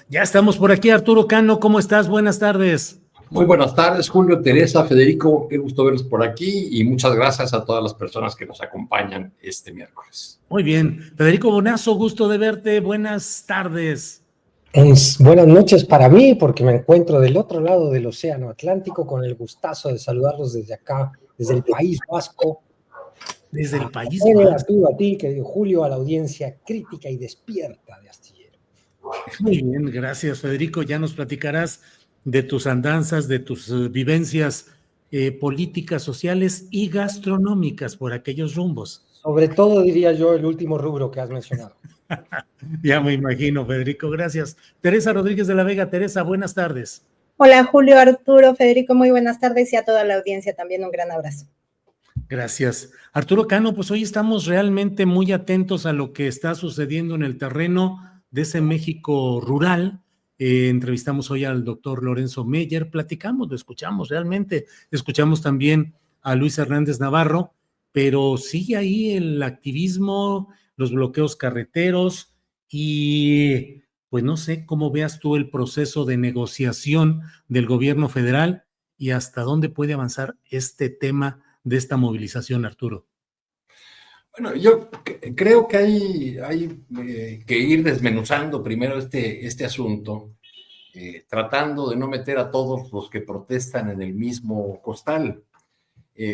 Ya estamos por aquí, Arturo Cano, ¿cómo estás? Buenas tardes. Muy buenas tardes, Julio, Teresa, Federico, qué gusto verlos por aquí y muchas gracias a todas las personas que nos acompañan este miércoles. Muy bien. Federico Bonazo, gusto de verte. Buenas tardes. Buenas noches para mí, porque me encuentro del otro lado del Océano Atlántico con el gustazo de saludarlos desde acá, desde el País Vasco. Desde el País Vasco. A ti, querido Julio, a la audiencia crítica y despierta de Astillero. Muy bien, gracias, Federico. Ya nos platicarás de tus andanzas, de tus vivencias políticas, sociales y gastronómicas por aquellos rumbos. Sobre todo, diría yo, el último rubro que has mencionado. Ya me imagino, Federico, gracias. Teresa Rodríguez de la Vega. Teresa, buenas tardes. Hola, Julio, Arturo, Federico, muy buenas tardes y a toda la audiencia también un gran abrazo. Gracias. Arturo Cano, pues hoy estamos realmente muy atentos a lo que está sucediendo en el terreno de ese México rural. Entrevistamos hoy al doctor Lorenzo Meyer, platicamos, lo escuchamos realmente, escuchamos también a Luis Hernández Navarro, pero sigue ahí el activismo, los bloqueos carreteros y pues no sé cómo veas tú el proceso de negociación del gobierno federal y hasta dónde puede avanzar este tema de esta movilización, Arturo. Bueno, yo creo que hay que ir desmenuzando primero este asunto, tratando de no meter a todos los que protestan en el mismo costal.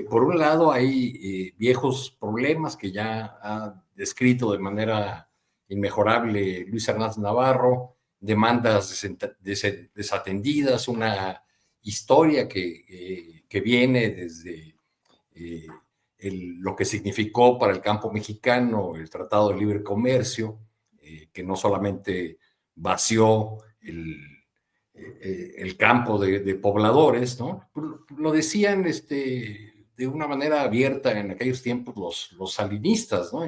Por un lado, hay viejos problemas que ya ha descrito de manera inmejorable Luis Hernández Navarro, demandas desatendidas, una historia que viene desde lo que significó para el campo mexicano el Tratado de Libre Comercio, que no solamente vació el campo de pobladores, ¿no? Lo decían de una manera abierta en aquellos tiempos los salinistas, ¿no?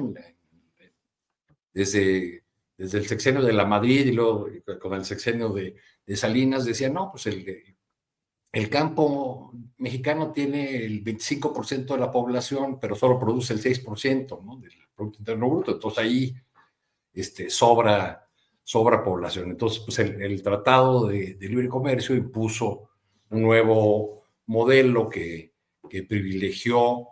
Desde el sexenio de la Madrid y luego con el sexenio de Salinas decían, no, pues el campo mexicano tiene el 25% de la población, pero solo produce el 6%, ¿no?, del Producto Interno Bruto. Entonces ahí sobra población. Entonces, pues el Tratado de Libre Comercio impuso un nuevo modelo que privilegió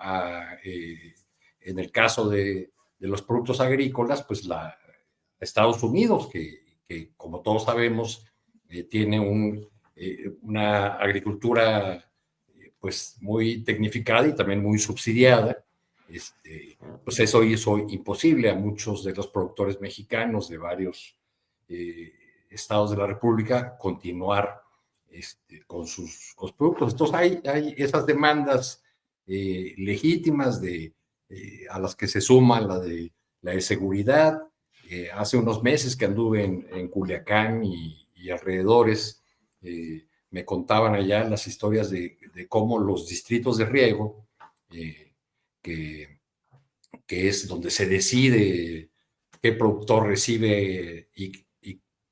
en el caso de los productos agrícolas, pues Estados Unidos, que como todos sabemos, tiene una agricultura pues muy tecnificada y también muy subsidiada. Pues eso hizo imposible a muchos de los productores mexicanos de varios estados de la República continuar con sus productos. Entonces hay esas demandas legítimas a las que se suma la de seguridad. Hace unos meses que anduve en Culiacán y alrededores, me contaban allá las historias de cómo los distritos de riego, que es donde se decide qué productor recibe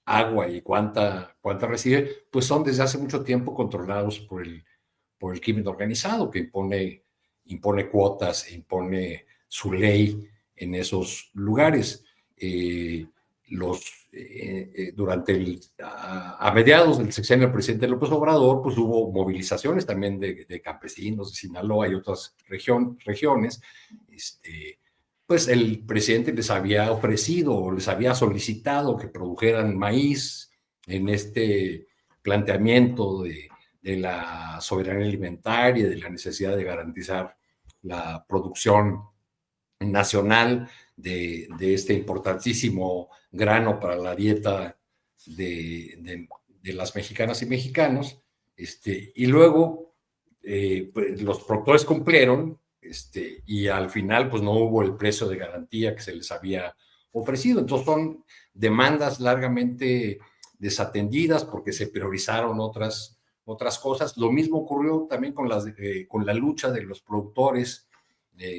agua y cuánta recibe, pues son desde hace mucho tiempo controlados por el crimen organizado, que impone cuotas, impone su ley en esos lugares. A mediados del sexenio del presidente López Obrador, pues hubo movilizaciones también de campesinos de Sinaloa y otras regiones. Pues el presidente les había ofrecido o les había solicitado que produjeran maíz en este planteamiento de la soberanía alimentaria, de la necesidad de garantizar la producción nacional de este importantísimo grano para la dieta de las mexicanas y mexicanos. Y luego pues los productores cumplieron, y al final pues no hubo el precio de garantía que se les había ofrecido. Entonces son demandas largamente desatendidas porque se priorizaron otras cosas. Lo mismo ocurrió también con la lucha de los productores,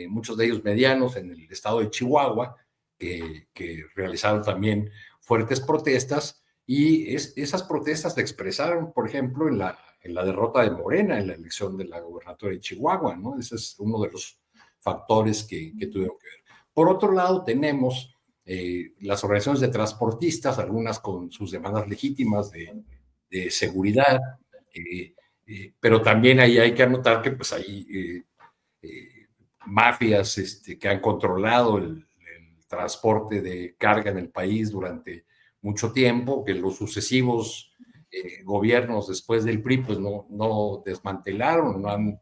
muchos de ellos medianos, en el estado de Chihuahua, que realizaron también fuertes protestas, y esas protestas se expresaron, por ejemplo, en la derrota de Morena en la elección de la gobernatura de Chihuahua, ¿no? Ese es uno de los factores que tuvieron que ver. Por otro lado, tenemos las organizaciones de transportistas, algunas con sus demandas legítimas de seguridad, pero también ahí hay que anotar que pues hay mafias que han controlado el transporte de carga en el país durante mucho tiempo, que los sucesivos gobiernos después del PRI pues no desmantelaron, no han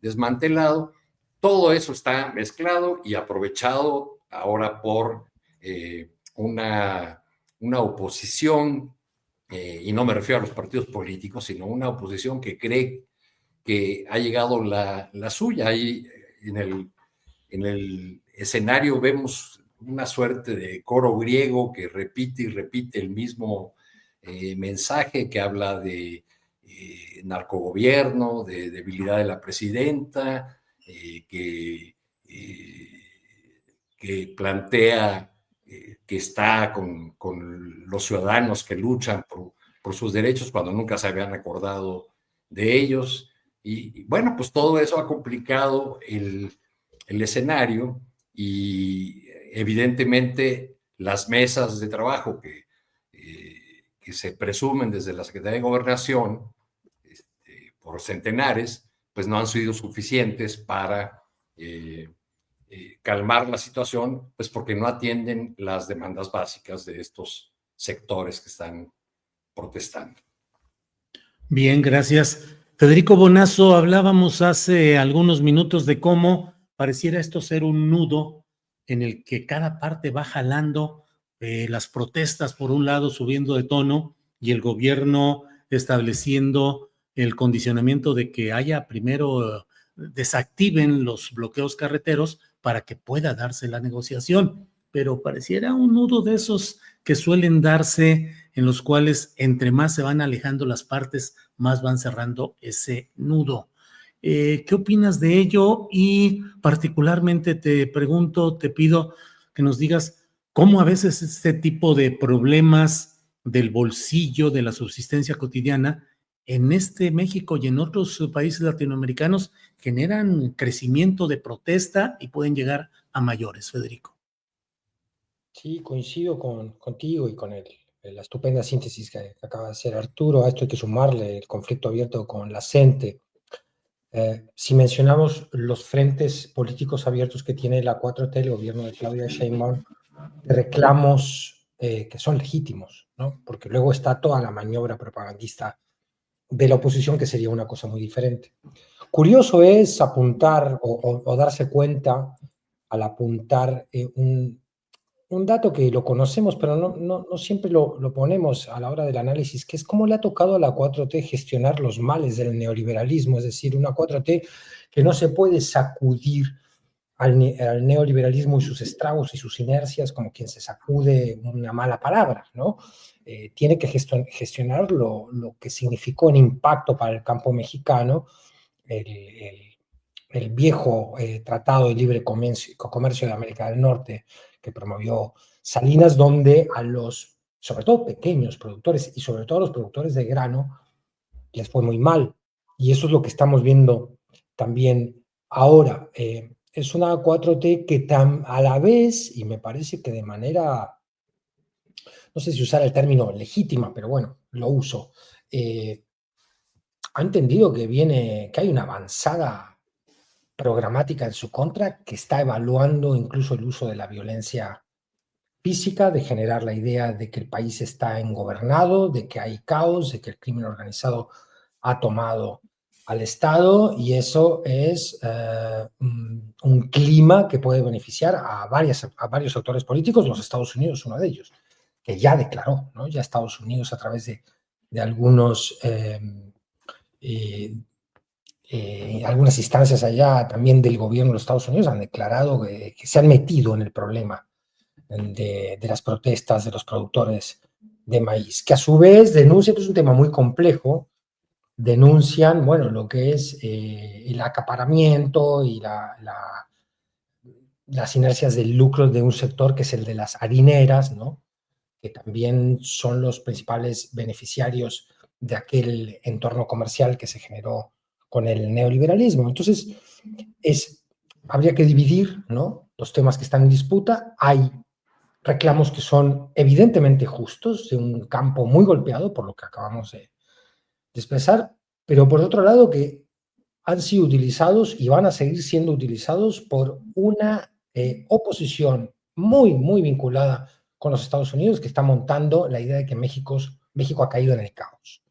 desmantelado. Todo eso está mezclado y aprovechado ahora por una oposición, y no me refiero a los partidos políticos, sino una oposición que cree que ha llegado la suya. Ahí en el escenario vemos una suerte de coro griego que repite y repite el mismo mensaje, que habla de narcogobierno, de debilidad de la presidenta, que plantea que está con los ciudadanos que luchan por sus derechos cuando nunca se habían acordado de ellos. Y bueno, pues todo eso ha complicado el escenario, y evidentemente las mesas de trabajo que se presumen desde la Secretaría de Gobernación por centenares, pues no han sido suficientes para calmar la situación, pues porque no atienden las demandas básicas de estos sectores que están protestando. Bien, gracias. Federico Bonazo, hablábamos hace algunos minutos de cómo pareciera esto ser un nudo en el que cada parte va jalando las protestas, por un lado, subiendo de tono, y el gobierno estableciendo el condicionamiento de que haya primero, desactiven los bloqueos carreteros para que pueda darse la negociación. Pero pareciera un nudo de esos que suelen darse, en los cuales entre más se van alejando las partes, más van cerrando ese nudo. ¿Qué opinas de ello? Y particularmente te pregunto, te pido que nos digas cómo a veces este tipo de problemas del bolsillo, de la subsistencia cotidiana, en este México y en otros países latinoamericanos generan crecimiento de protesta y pueden llegar a mayores, Federico. Sí, coincido contigo y con la estupenda síntesis que acaba de hacer Arturo. A esto hay que sumarle el conflicto abierto con la CENTE. Si mencionamos los frentes políticos abiertos que tiene la 4T, el gobierno de Claudia Sheinbaum, reclamos que son legítimos, ¿no? Porque luego está toda la maniobra propagandista de la oposición, que sería una cosa muy diferente. Curioso es apuntar o darse cuenta al apuntar un dato que lo conocemos, pero no siempre lo ponemos a la hora del análisis, que es cómo le ha tocado a la 4T gestionar los males del neoliberalismo, es decir, una 4T que no se puede sacudir al neoliberalismo y sus estragos y sus inercias como quien se sacude una mala palabra, ¿no? Tiene que gestionar lo que significó en impacto para el campo mexicano el viejo Tratado de Libre Comercio de América del Norte que promovió Salinas, donde a los, sobre todo pequeños productores y sobre todo a los productores de grano, les fue muy mal. Y eso es lo que estamos viendo también ahora. Es una 4T que a la vez, y me parece que de manera, no sé si usar el término legítima, pero bueno, lo uso, ha entendido que hay una avanzada programática en su contra, que está evaluando incluso el uso de la violencia física, de generar la idea de que el país está ingobernado, de que hay caos, de que el crimen organizado ha tomado al Estado, y eso es un clima que puede beneficiar a varios actores políticos, los Estados Unidos uno de ellos, que ya declaró, ¿no? Ya Estados Unidos a través de algunos algunas instancias allá también del gobierno de los Estados Unidos han declarado que se han metido en el problema de las protestas de los productores de maíz, que a su vez denuncian, es un tema muy complejo, denuncian, bueno, lo que es el acaparamiento y las inercias del lucro de un sector que es el de las harineras, ¿no? Que también son los principales beneficiarios de aquel entorno comercial que se generó con el neoliberalismo. Entonces, habría que dividir, ¿no?, los temas que están en disputa. Hay reclamos que son evidentemente justos, de un campo muy golpeado por lo que acabamos de expresar, pero por otro lado que han sido utilizados y van a seguir siendo utilizados por una oposición muy vinculada con los Estados Unidos, que está montando la idea de que México ha caído en el caos.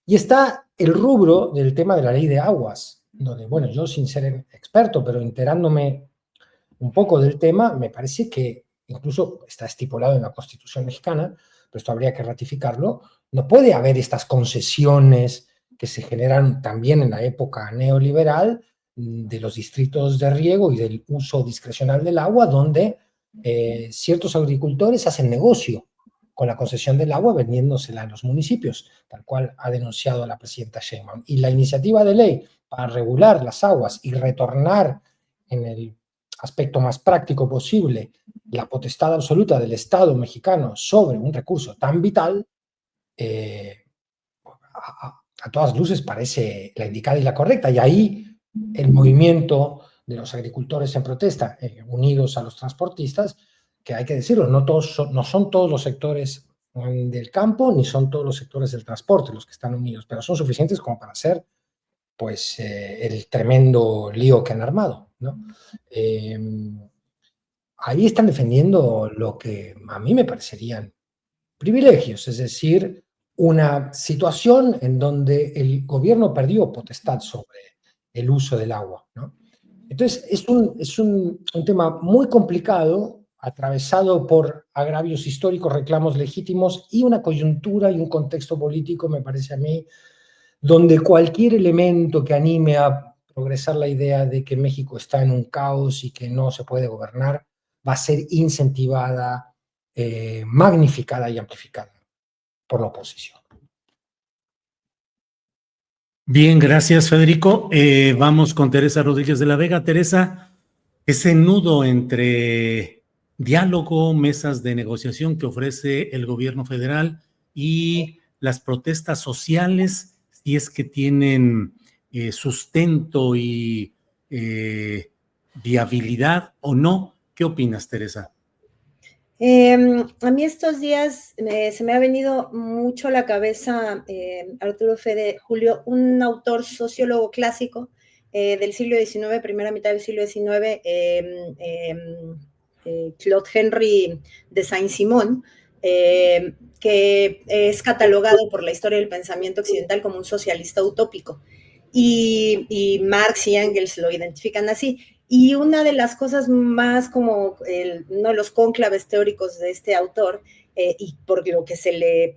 Y está el rubro del tema de la ley de aguas, donde, bueno, yo sin ser experto, pero enterándome un poco del tema, me parece que incluso está estipulado en la Constitución mexicana, pero esto habría que ratificarlo, no puede haber estas concesiones que se generan también en la época neoliberal de los distritos de riego y del uso discrecional del agua, donde ciertos agricultores hacen negocio con la concesión del agua vendiéndosela a los municipios, tal cual ha denunciado la presidenta Sheinbaum. Y la iniciativa de ley para regular las aguas y retornar en el aspecto más práctico posible la potestad absoluta del Estado mexicano sobre un recurso tan vital, a todas luces parece la indicada y la correcta. Y ahí el movimiento de los agricultores en protesta, unidos a los transportistas, que hay que decirlo, no son todos los sectores del campo, ni son todos los sectores del transporte los que están unidos, pero son suficientes como para hacer pues el tremendo lío que han armado, ¿no? Ahí están defendiendo lo que a mí me parecerían privilegios, es decir, una situación en donde el gobierno perdió potestad sobre el uso del agua, ¿no? Entonces, es un tema muy complicado, atravesado por agravios históricos, reclamos legítimos y una coyuntura y un contexto político, me parece a mí, donde cualquier elemento que anime a progresar la idea de que México está en un caos y que no se puede gobernar, va a ser incentivada, magnificada y amplificada por la oposición. Bien, gracias, Federico. Vamos con Teresa Rodríguez de la Vega. Teresa, ese nudo entre diálogo, mesas de negociación que ofrece el gobierno federal y las protestas sociales, si es que tienen sustento y viabilidad o no. ¿Qué opinas, Teresa? A mí estos días se me ha venido mucho a la cabeza, Arturo Fede Julio, un autor sociólogo clásico del siglo XIX, primera mitad del siglo XIX, Claude Henry de Saint-Simon, que es catalogado por la historia del pensamiento occidental como un socialista utópico. Y Marx y Engels lo identifican así. Y una de las cosas más como uno de los cónclaves teóricos de este autor, y por lo que se le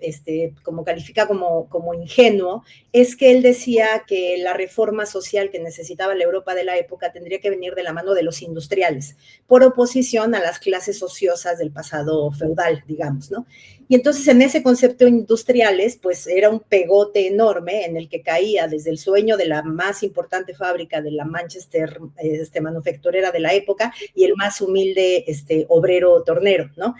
como califica como ingenuo, es que él decía que la reforma social que necesitaba la Europa de la época tendría que venir de la mano de los industriales, por oposición a las clases ociosas del pasado feudal, digamos, ¿no? Y entonces en ese concepto industriales, pues era un pegote enorme en el que caía desde el sueño de la más importante fábrica de la Manchester manufacturera de la época y el más humilde obrero tornero, ¿no?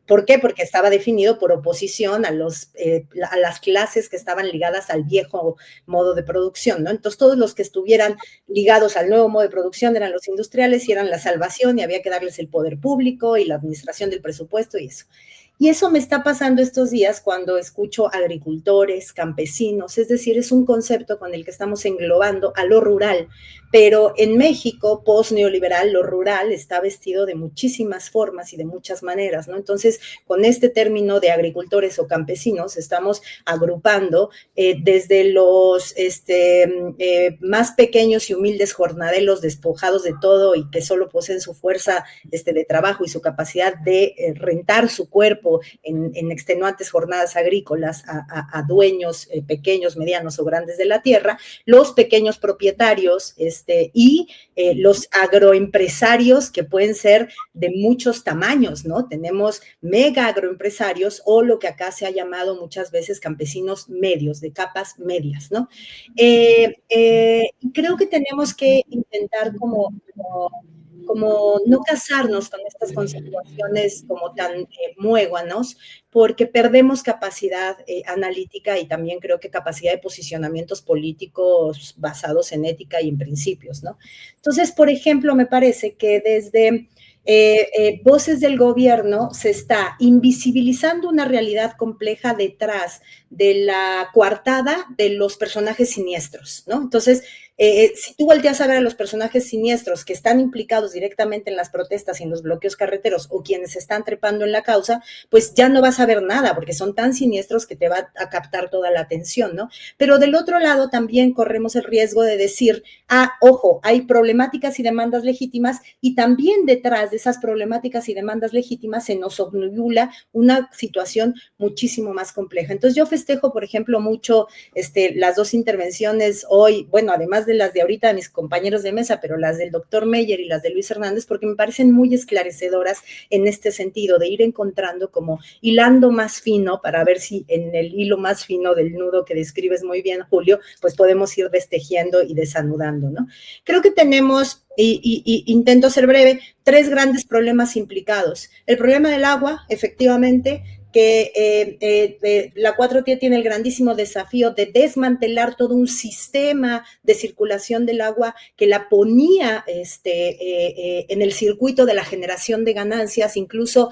¿Por qué? Porque estaba definido por oposición a las clases que estaban ligadas al viejo modo de producción, ¿no? Entonces todos los que estuvieran ligados al nuevo modo de producción eran los industriales y eran la salvación y había que darles el poder público y la administración del presupuesto y eso. Y eso me está pasando estos días cuando escucho agricultores, campesinos, es decir, es un concepto con el que estamos englobando a lo rural, pero en México, post-neoliberal, lo rural está vestido de muchísimas formas y de muchas maneras, ¿no? Entonces, con este término de agricultores o campesinos, estamos agrupando desde los más pequeños y humildes jornaleros despojados de todo y que solo poseen su fuerza de trabajo y su capacidad de rentar su cuerpo en extenuantes jornadas agrícolas a dueños pequeños, medianos o grandes de la tierra, los pequeños propietarios y los agroempresarios que pueden ser de muchos tamaños, ¿no? Tenemos mega agroempresarios o lo que acá se ha llamado muchas veces campesinos medios, de capas medias, ¿no? Creo que tenemos que intentar como no casarnos con estas conceptuaciones como tan muéganos, porque perdemos capacidad analítica y también creo que capacidad de posicionamientos políticos basados en ética y en principios, ¿no? Entonces, por ejemplo, me parece que desde voces del gobierno se está invisibilizando una realidad compleja detrás de la coartada de los personajes siniestros, ¿no? Entonces, si tú volteas a ver a los personajes siniestros que están implicados directamente en las protestas y en los bloqueos carreteros o quienes están trepando en la causa, pues ya no vas a ver nada porque son tan siniestros que te va a captar toda la atención, ¿no? Pero del otro lado también corremos el riesgo de decir, ojo, hay problemáticas y demandas legítimas y también detrás de esas problemáticas y demandas legítimas se nos obnubla una situación muchísimo más compleja. Entonces yo festejo, por ejemplo, mucho las dos intervenciones hoy, bueno, además de las de ahorita de mis compañeros de mesa, pero las del doctor Meyer y las de Luis Hernández, porque me parecen muy esclarecedoras en este sentido, de ir encontrando como hilando más fino para ver si en el hilo más fino del nudo que describes muy bien, Julio, pues podemos ir destejiendo y desanudando, ¿no? Creo que tenemos, y intento ser breve, 3 grandes problemas implicados. El problema del agua, efectivamente, que la 4T tiene el grandísimo desafío de desmantelar todo un sistema de circulación del agua que la ponía en el circuito de la generación de ganancias, incluso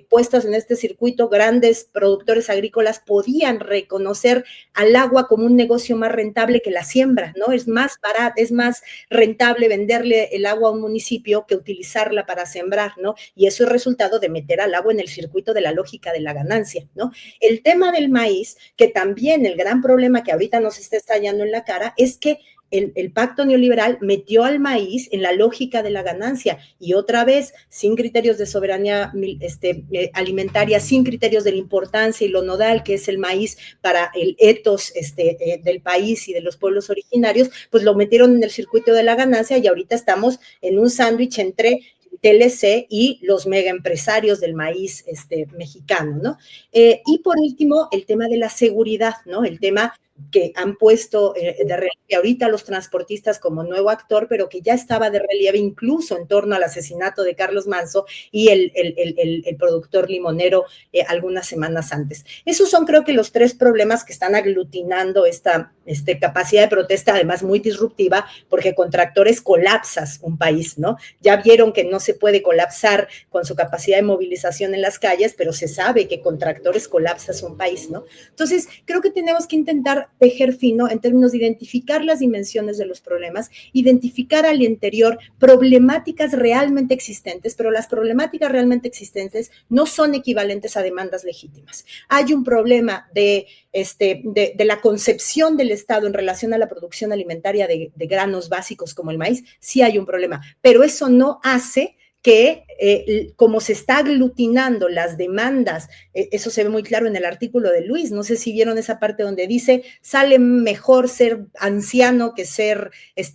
puestas en este circuito, grandes productores agrícolas podían reconocer al agua como un negocio más rentable que la siembra, ¿no? Es más barato, es más rentable venderle el agua a un municipio que utilizarla para sembrar, ¿no? Y eso es resultado de meter al agua en el circuito de la lógica de la ganancia, ¿no? El tema del maíz, que también el gran problema que ahorita nos está estallando en la cara es que el pacto neoliberal metió al maíz en la lógica de la ganancia y otra vez, sin criterios de soberanía alimentaria, sin criterios de la importancia y lo nodal que es el maíz para el etos del país y de los pueblos originarios, pues lo metieron en el circuito de la ganancia y ahorita estamos en un sándwich entre TLC y los megaempresarios del maíz mexicano, ¿no? Y por último, el tema de la seguridad, ¿no? El tema que han puesto de relieve ahorita los transportistas como nuevo actor, pero que ya estaba de relieve incluso en torno al asesinato de Carlos Manso y el productor limonero algunas semanas antes. Esos son creo que los 3 problemas que están aglutinando esta capacidad de protesta, además muy disruptiva, porque con tractores colapsas un país, ¿no? Ya vieron que no se puede colapsar con su capacidad de movilización en las calles, pero se sabe que con tractores colapsas un país, ¿no? Entonces, creo que tenemos que intentar tejer fino en términos de identificar las dimensiones de los problemas, identificar al interior problemáticas realmente existentes, pero las problemáticas realmente existentes no son equivalentes a demandas legítimas. Hay un problema de la concepción del Estado en relación a la producción alimentaria de granos básicos como el maíz, sí hay un problema, pero eso no hace que como se está aglutinando las demandas, eso se ve muy claro en el artículo de Luis, no sé si vieron esa parte donde dice, sale mejor ser anciano que ser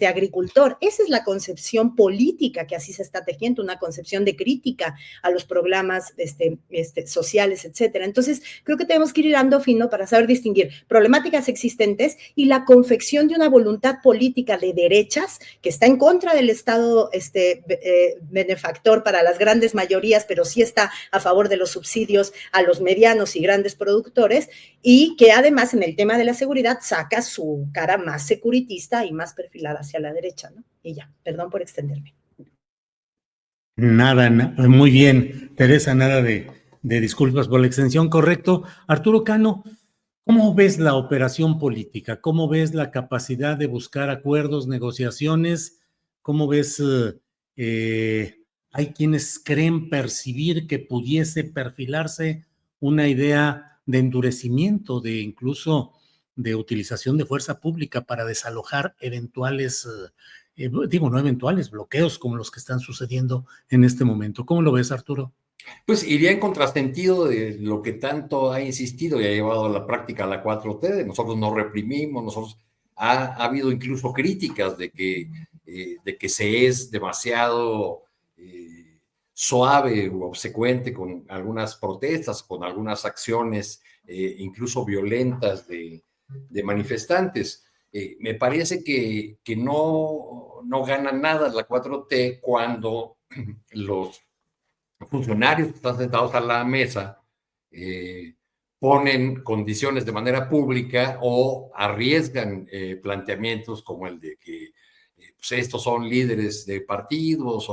agricultor. Esa es la concepción política que así se está tejiendo, una concepción de crítica a los programas sociales, etcétera. Entonces, creo que tenemos que ir dando fino para saber distinguir problemáticas existentes y la confección de una voluntad política de derechas que está en contra del Estado benefactor para las grandes mayorías, pero sí está a favor de los subsidios a los medianos y grandes productores, y que además en el tema de la seguridad saca su cara más securitista y más perfilada hacia la derecha, ¿no? Y ya, perdón por extenderme. Nada, muy bien, Teresa, nada de disculpas por la extensión, correcto. Arturo Cano, ¿cómo ves la operación política? ¿Cómo ves la capacidad de buscar acuerdos, negociaciones? ¿Cómo ves hay quienes creen percibir que pudiese perfilarse una idea de endurecimiento, de incluso de utilización de fuerza pública para desalojar eventuales, no eventuales, bloqueos como los que están sucediendo en este momento? ¿Cómo lo ves, Arturo? Pues iría en contrasentido de lo que tanto ha insistido y ha llevado a la práctica la 4T, nosotros no reprimimos, nosotros ha habido incluso críticas de que se es demasiado suave o obsecuente con algunas protestas, con algunas acciones incluso violentas de manifestantes. Me parece que no gana nada la 4T cuando los funcionarios que están sentados a la mesa ponen condiciones de manera pública o arriesgan planteamientos como el de que pues estos son líderes de partidos,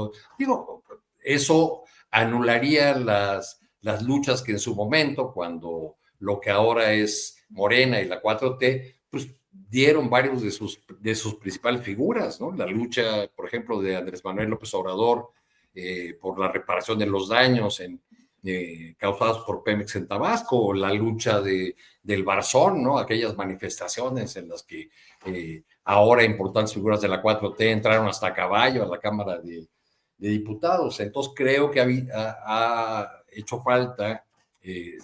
eso anularía las luchas que en su momento, cuando lo que ahora es Morena y la 4T, pues dieron varios de sus principales figuras, ¿no? La lucha, por ejemplo, de Andrés Manuel López Obrador por la reparación de los daños causados por Pemex en Tabasco, o la lucha del Barzón, ¿no? Aquellas manifestaciones en las que ahora importantes figuras de la 4T entraron hasta a caballo a la Cámara de Diputados. Entonces creo que ha hecho falta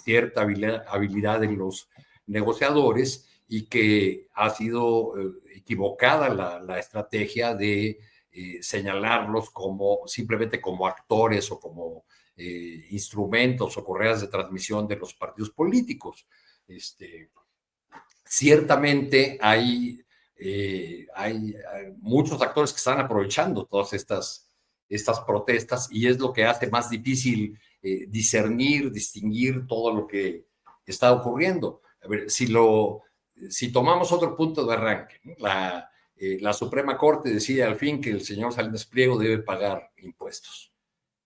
cierta habilidad en los negociadores, y que ha sido equivocada la estrategia de señalarlos simplemente como actores o como instrumentos o correas de transmisión de los partidos políticos. Ciertamente hay muchos actores que están aprovechando todas estas protestas, y es lo que hace más difícil distinguir todo lo que está ocurriendo. A ver, si tomamos otro punto de arranque, ¿no? La Suprema Corte decide al fin que el señor Salinas Pliego debe pagar impuestos.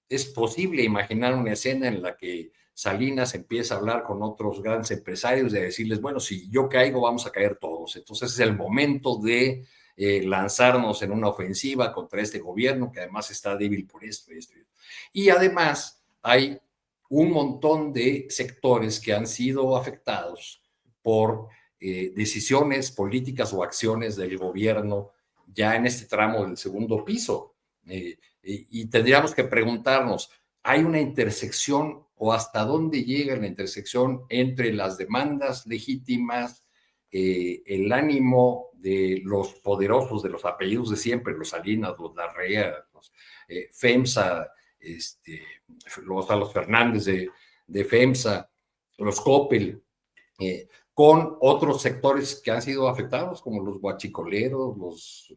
Es posible imaginar una escena en la que Salinas empieza a hablar con otros grandes empresarios, de decirles, bueno, si yo caigo, vamos a caer todos. Entonces es el momento de lanzarnos en una ofensiva contra este gobierno, que además está débil por esto y esto. Y además hay un montón de sectores que han sido afectados por decisiones políticas o acciones del gobierno ya en este tramo del segundo piso. Y tendríamos que preguntarnos, ¿hay una intersección, o hasta dónde llega la intersección entre las demandas legítimas, el ánimo de los poderosos, de los apellidos de siempre, los Salinas, los Larrea, los FEMSA, los Fernández de FEMSA, los Coppel, con otros sectores que han sido afectados, como los guachicoleros, los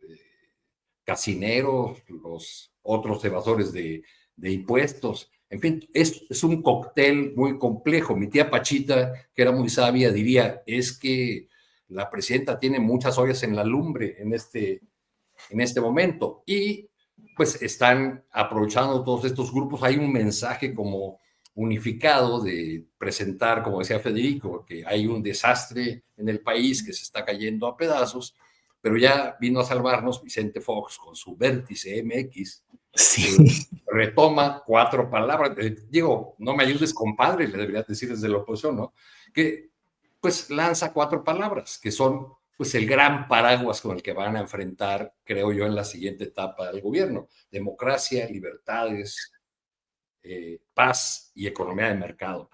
casineros, los otros evasores de impuestos? En fin, es un cóctel muy complejo. Mi tía Pachita, que era muy sabia, diría, es que la presidenta tiene muchas ollas en la lumbre en este momento, y pues están aprovechando todos estos grupos. Hay un mensaje como unificado de presentar, como decía Federico, que hay un desastre en el país que se está cayendo a pedazos, pero ya vino a salvarnos Vicente Fox con su Vértice MX. Sí. Retoma 4 palabras. Digo, no me ayudes, compadre, le debería decir desde la oposición, ¿no? Que pues lanza 4 palabras, que son pues el gran paraguas con el que van a enfrentar, creo yo, en la siguiente etapa del gobierno: democracia, libertades, paz y economía de mercado.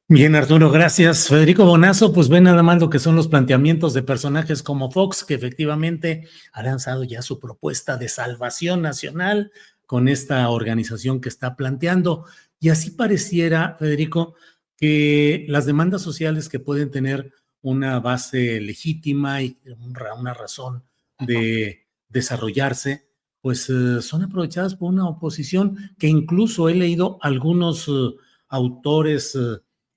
Bien, Arturo, gracias. Federico Bonazo, pues ve nada más lo que son los planteamientos de personajes como Fox, que efectivamente ha lanzado ya su propuesta de salvación nacional con esta organización que está planteando. Y así pareciera, Federico, que las demandas sociales que pueden tener una base legítima y una razón de desarrollarse, pues son aprovechadas por una oposición que incluso he leído algunos autores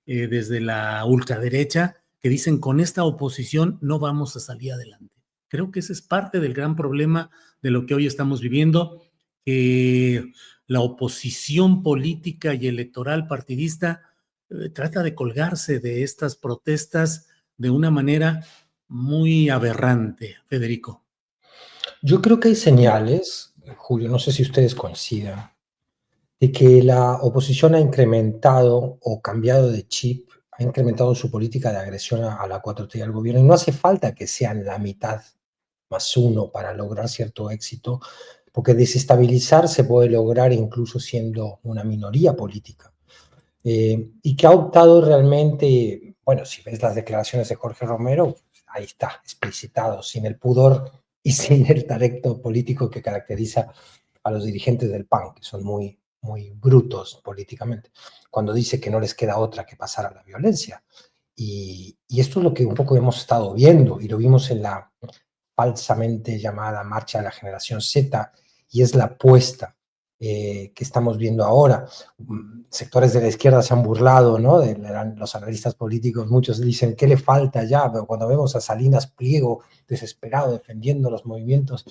desde la ultraderecha que dicen, con esta oposición no vamos a salir adelante. Creo que ese es parte del gran problema de lo que hoy estamos viviendo, que la oposición política y electoral partidista trata de colgarse de estas protestas de una manera muy aberrante, Federico. Yo creo que hay señales, Julio, no sé si ustedes coincidan, de que la oposición ha incrementado o cambiado de chip, ha incrementado su política de agresión a la 4T y al gobierno, y no hace falta que sean la mitad más uno para lograr cierto éxito, porque desestabilizar se puede lograr incluso siendo una minoría política. Y que ha optado realmente, bueno, si ves las declaraciones de Jorge Romero, ahí está, explicitado, sin el pudor y sin el talento político que caracteriza a los dirigentes del PAN, que son muy brutos políticamente, cuando dice que no les queda otra que pasar a la violencia. Y esto es lo que un poco hemos estado viendo, y lo vimos en la falsamente llamada Marcha de la Generación Z, y es la apuesta que estamos viendo ahora. Sectores de la izquierda se han burlado, ¿no? De los analistas políticos, muchos dicen, ¿qué le falta ya? Pero cuando vemos a Salinas Pliego desesperado defendiendo los movimientos,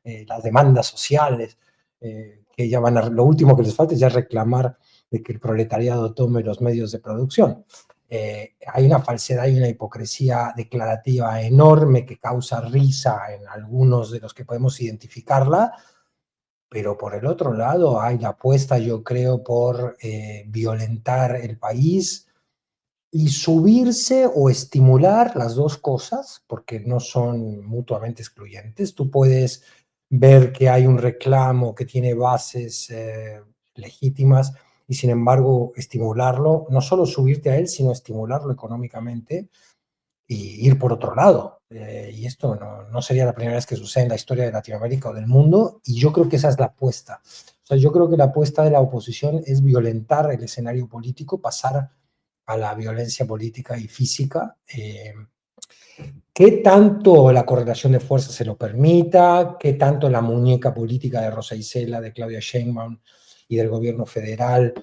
las demandas sociales, que ya lo último que les falta es ya reclamar de que el proletariado tome los medios de producción. Hay una falsedad y una hipocresía declarativa enorme que causa risa en algunos de los que podemos identificarla, pero por el otro lado hay la apuesta, yo creo, por violentar el país y subirse o estimular las dos cosas, porque no son mutuamente excluyentes. Tú puedes ver que hay un reclamo que tiene bases legítimas y sin embargo estimularlo, no solo subirte a él, sino estimularlo económicamente y ir por otro lado. Y esto no sería la primera vez que sucede en la historia de Latinoamérica o del mundo, y yo creo que esa es la apuesta. O sea, yo creo que la apuesta de la oposición es violentar el escenario político, pasar a la violencia política y física. ¿Qué tanto la correlación de fuerzas se lo permita? ¿Qué tanto la muñeca política de Rosa Isela, de Claudia Sheinbaum y del gobierno federal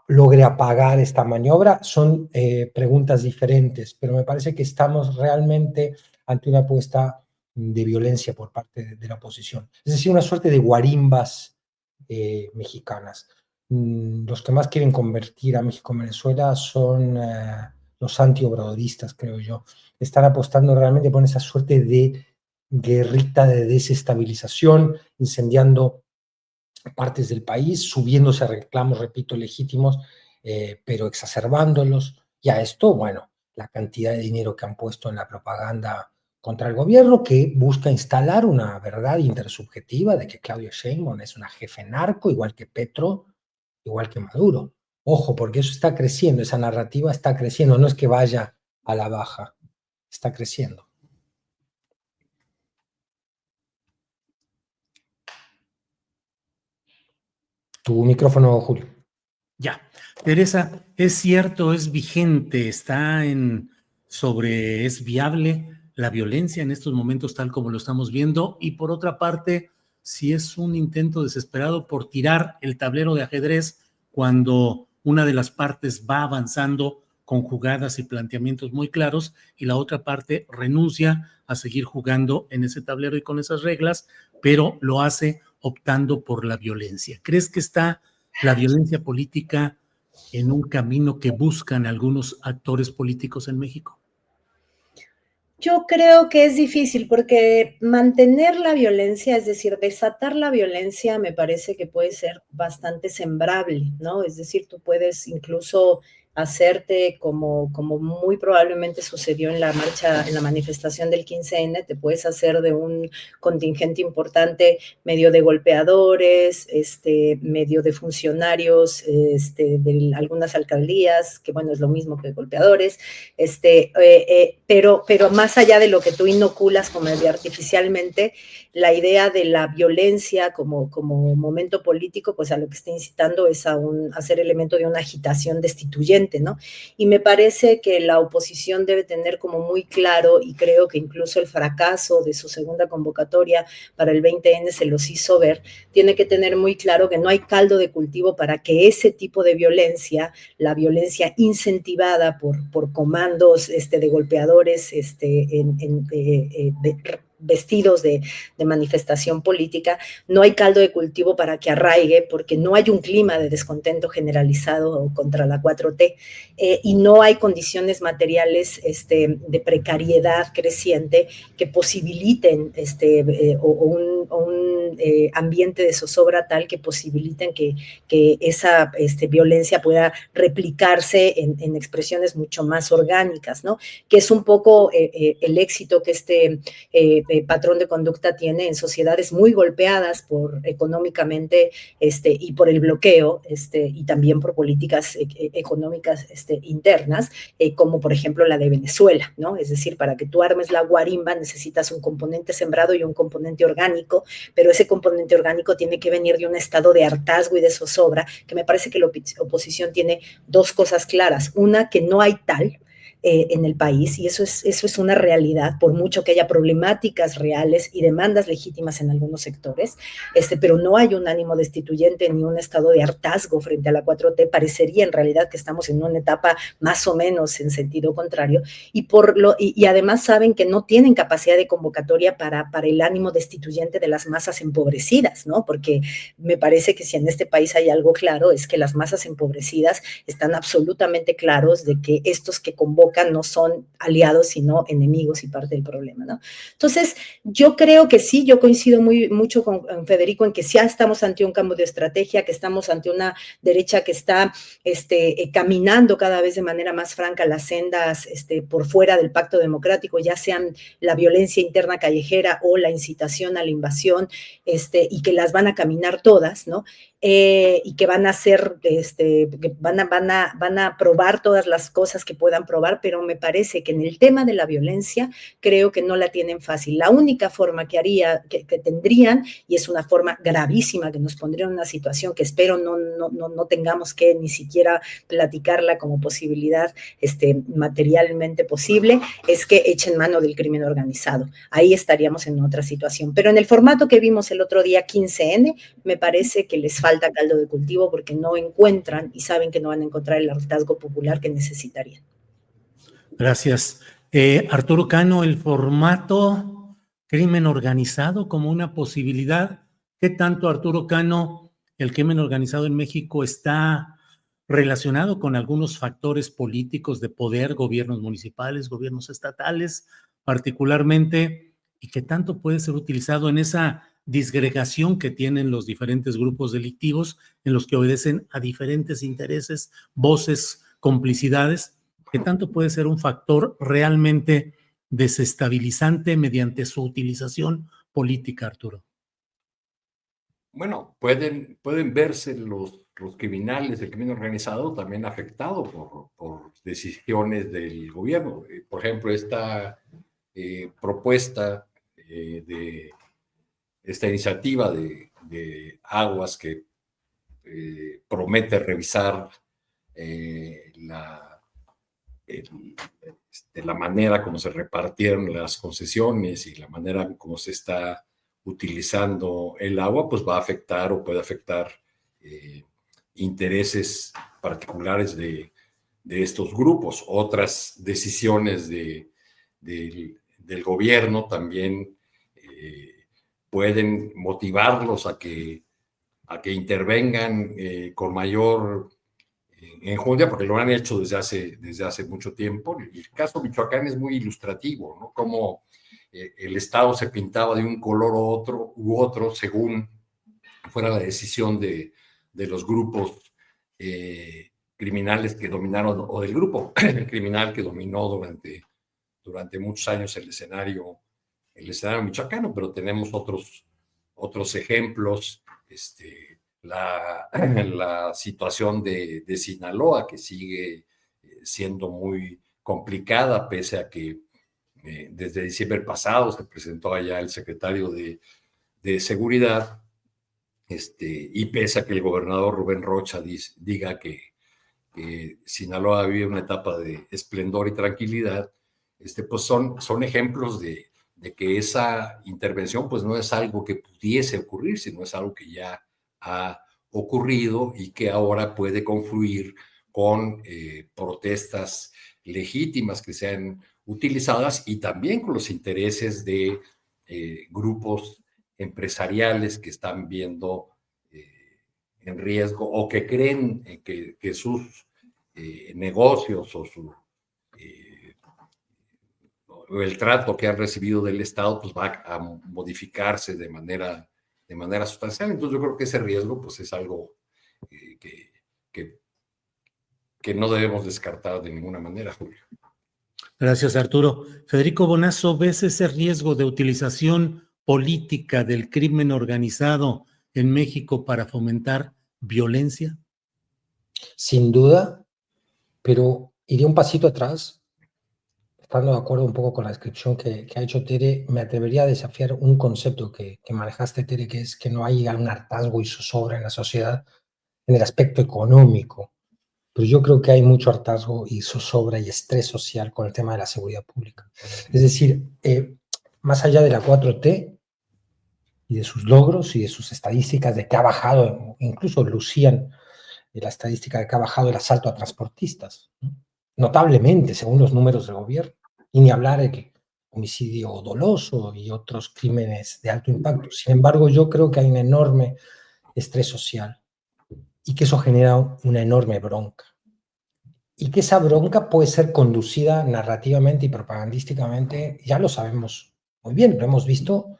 logre apagar esta maniobra? Son preguntas diferentes, pero me parece que estamos realmente ante una apuesta de violencia por parte de la oposición. Es decir, una suerte de guarimbas mexicanas. Los que más quieren convertir a México en Venezuela son los antiobradoristas, creo yo. Están apostando realmente por esa suerte de guerrita de desestabilización, incendiando partes del país, subiéndose a reclamos, repito, legítimos, pero exacerbándolos. Y a esto, bueno, la cantidad de dinero que han puesto en la propaganda contra el gobierno, que busca instalar una verdad intersubjetiva de que Claudia Sheinbaum es una jefe narco, igual que Petro, igual que Maduro. Ojo, porque eso está creciendo, esa narrativa está creciendo, no es que vaya a la baja, está creciendo. Tu micrófono, Julio. Ya. Teresa, es cierto, es vigente, es viable la violencia en estos momentos tal como lo estamos viendo, y por otra parte, si es un intento desesperado por tirar el tablero de ajedrez cuando una de las partes va avanzando con jugadas y planteamientos muy claros y la otra parte renuncia a seguir jugando en ese tablero y con esas reglas, pero lo hace optando por la violencia. ¿Crees que está la violencia política en un camino que buscan algunos actores políticos en México? Yo creo que es difícil porque mantener la violencia, es decir, desatar la violencia, me parece que puede ser bastante sembrable, ¿no? Es decir, tú puedes incluso hacerte como muy probablemente sucedió en la marcha, en la manifestación del 15N, te puedes hacer de un contingente importante medio de golpeadores, medio de funcionarios de algunas alcaldías, que bueno, es lo mismo que golpeadores, pero más allá de lo que tú inoculas como artificialmente, la idea de la violencia como momento político, pues a lo que está incitando es a ser elemento de una agitación destituyente, ¿no? Y me parece que la oposición debe tener como muy claro, y creo que incluso el fracaso de su segunda convocatoria para el 20N se los hizo ver, tiene que tener muy claro que no hay caldo de cultivo para que ese tipo de violencia, la violencia incentivada por comandos de golpeadores vestidos de manifestación política, no hay caldo de cultivo para que arraigue, porque no hay un clima de descontento generalizado contra la 4T y no hay condiciones materiales de precariedad creciente que posibiliten un ambiente de zozobra tal que posibiliten que esa violencia pueda replicarse en expresiones mucho más orgánicas, ¿no? Que es un poco el éxito que patrón de conducta tiene en sociedades muy golpeadas económicamente y por el bloqueo y también por políticas económicas internas, como por ejemplo la de Venezuela, ¿no? Es decir, para que tú armes la guarimba necesitas un componente sembrado y un componente orgánico, pero ese componente orgánico tiene que venir de un estado de hartazgo y de zozobra, que me parece que la oposición tiene dos cosas claras. Una, que no hay tal, en el país, y eso es una realidad, por mucho que haya problemáticas reales y demandas legítimas en algunos sectores, pero no hay un ánimo destituyente ni un estado de hartazgo frente a la 4T. Parecería en realidad que estamos en una etapa más o menos en sentido contrario, y además saben que no tienen capacidad de convocatoria para el ánimo destituyente de las masas empobrecidas, ¿no? Porque me parece que si en este país hay algo claro, es que las masas empobrecidas están absolutamente claros de que estos que convocan no son aliados, sino enemigos y parte del problema, ¿no? Entonces, yo creo que sí, yo coincido mucho con Federico en que ya estamos ante un cambio de estrategia, que estamos ante una derecha que está caminando cada vez de manera más franca las sendas por fuera del pacto democrático, ya sean la violencia interna callejera o la incitación a la invasión, y que las van a caminar todas, ¿no? Y que van a hacer, van a probar todas las cosas que puedan probar, pero me parece que en el tema de la violencia creo que no la tienen fácil. La única forma que tendrían, y es una forma gravísima que nos pondría en una situación que espero no tengamos que ni siquiera platicarla como posibilidad materialmente posible, es que echen mano del crimen organizado. Ahí estaríamos en otra situación. Pero en el formato que vimos el otro día, 15N, me parece que les falta caldo de cultivo porque no encuentran y saben que no van a encontrar el hartazgo popular que necesitarían. Gracias. Arturo Cano, el formato crimen organizado como una posibilidad. ¿Qué tanto, Arturo Cano, el crimen organizado en México está relacionado con algunos factores políticos de poder, gobiernos municipales, gobiernos estatales, particularmente, y qué tanto puede ser utilizado en esa disgregación que tienen los diferentes grupos delictivos en los que obedecen a diferentes intereses, voces, complicidades? ¿Qué tanto puede ser un factor realmente desestabilizante mediante su utilización política, Arturo? Bueno, pueden verse los criminales, el crimen organizado, también afectado por decisiones del gobierno. Por ejemplo, esta propuesta de esta iniciativa de Aguas que promete revisar la manera como se repartieron las concesiones y la manera como se está utilizando el agua, pues va a afectar o puede afectar intereses particulares de estos grupos. Otras decisiones del gobierno también pueden motivarlos a que intervengan con mayor enjundia, porque lo han hecho desde hace mucho tiempo. El caso Michoacán es muy ilustrativo, ¿no? Como el Estado se pintaba de un color u otro según fuera la decisión de los grupos criminales que dominaron, o del grupo criminal que dominó durante muchos años el escenario michoacano, pero tenemos otros ejemplos, la situación de Sinaloa, que sigue siendo muy complicada, pese a que desde diciembre pasado se presentó allá el secretario de Seguridad, y pese a que el gobernador Rubén Rocha diga que Sinaloa vive una etapa de esplendor y tranquilidad, pues son ejemplos de que esa intervención pues no es algo que pudiese ocurrir, sino es algo que ya ha ocurrido y que ahora puede confluir con protestas legítimas que sean utilizadas, y también con los intereses de grupos empresariales que están viendo en riesgo o que creen que sus negocios o el trato que han recibido del Estado pues va a modificarse de manera sustancial. Entonces yo creo que ese riesgo pues es algo que no debemos descartar de ninguna manera, Julio. Gracias, Arturo. Federico Bonazo, ¿ves ese riesgo de utilización política del crimen organizado en México para fomentar violencia? Sin duda, pero iría un pasito atrás. Estando de acuerdo un poco con la descripción que ha hecho Tere, me atrevería a desafiar un concepto que manejaste, Tere, que es que no hay un hartazgo y zozobra en la sociedad en el aspecto económico. pero yo creo que hay mucho hartazgo y zozobra y estrés social con el tema de la seguridad pública. Es decir, más allá de la 4T y de sus logros y de sus estadísticas de que ha bajado, incluso lucían la estadística de que ha bajado el asalto a transportistas, ¿no? Notablemente, según los números del gobierno, y ni hablar de homicidio doloso y otros crímenes de alto impacto. Sin embargo, yo creo que hay un enorme estrés social y que eso genera una enorme bronca. Y que esa bronca puede ser conducida narrativamente y propagandísticamente, ya lo sabemos muy bien, lo hemos visto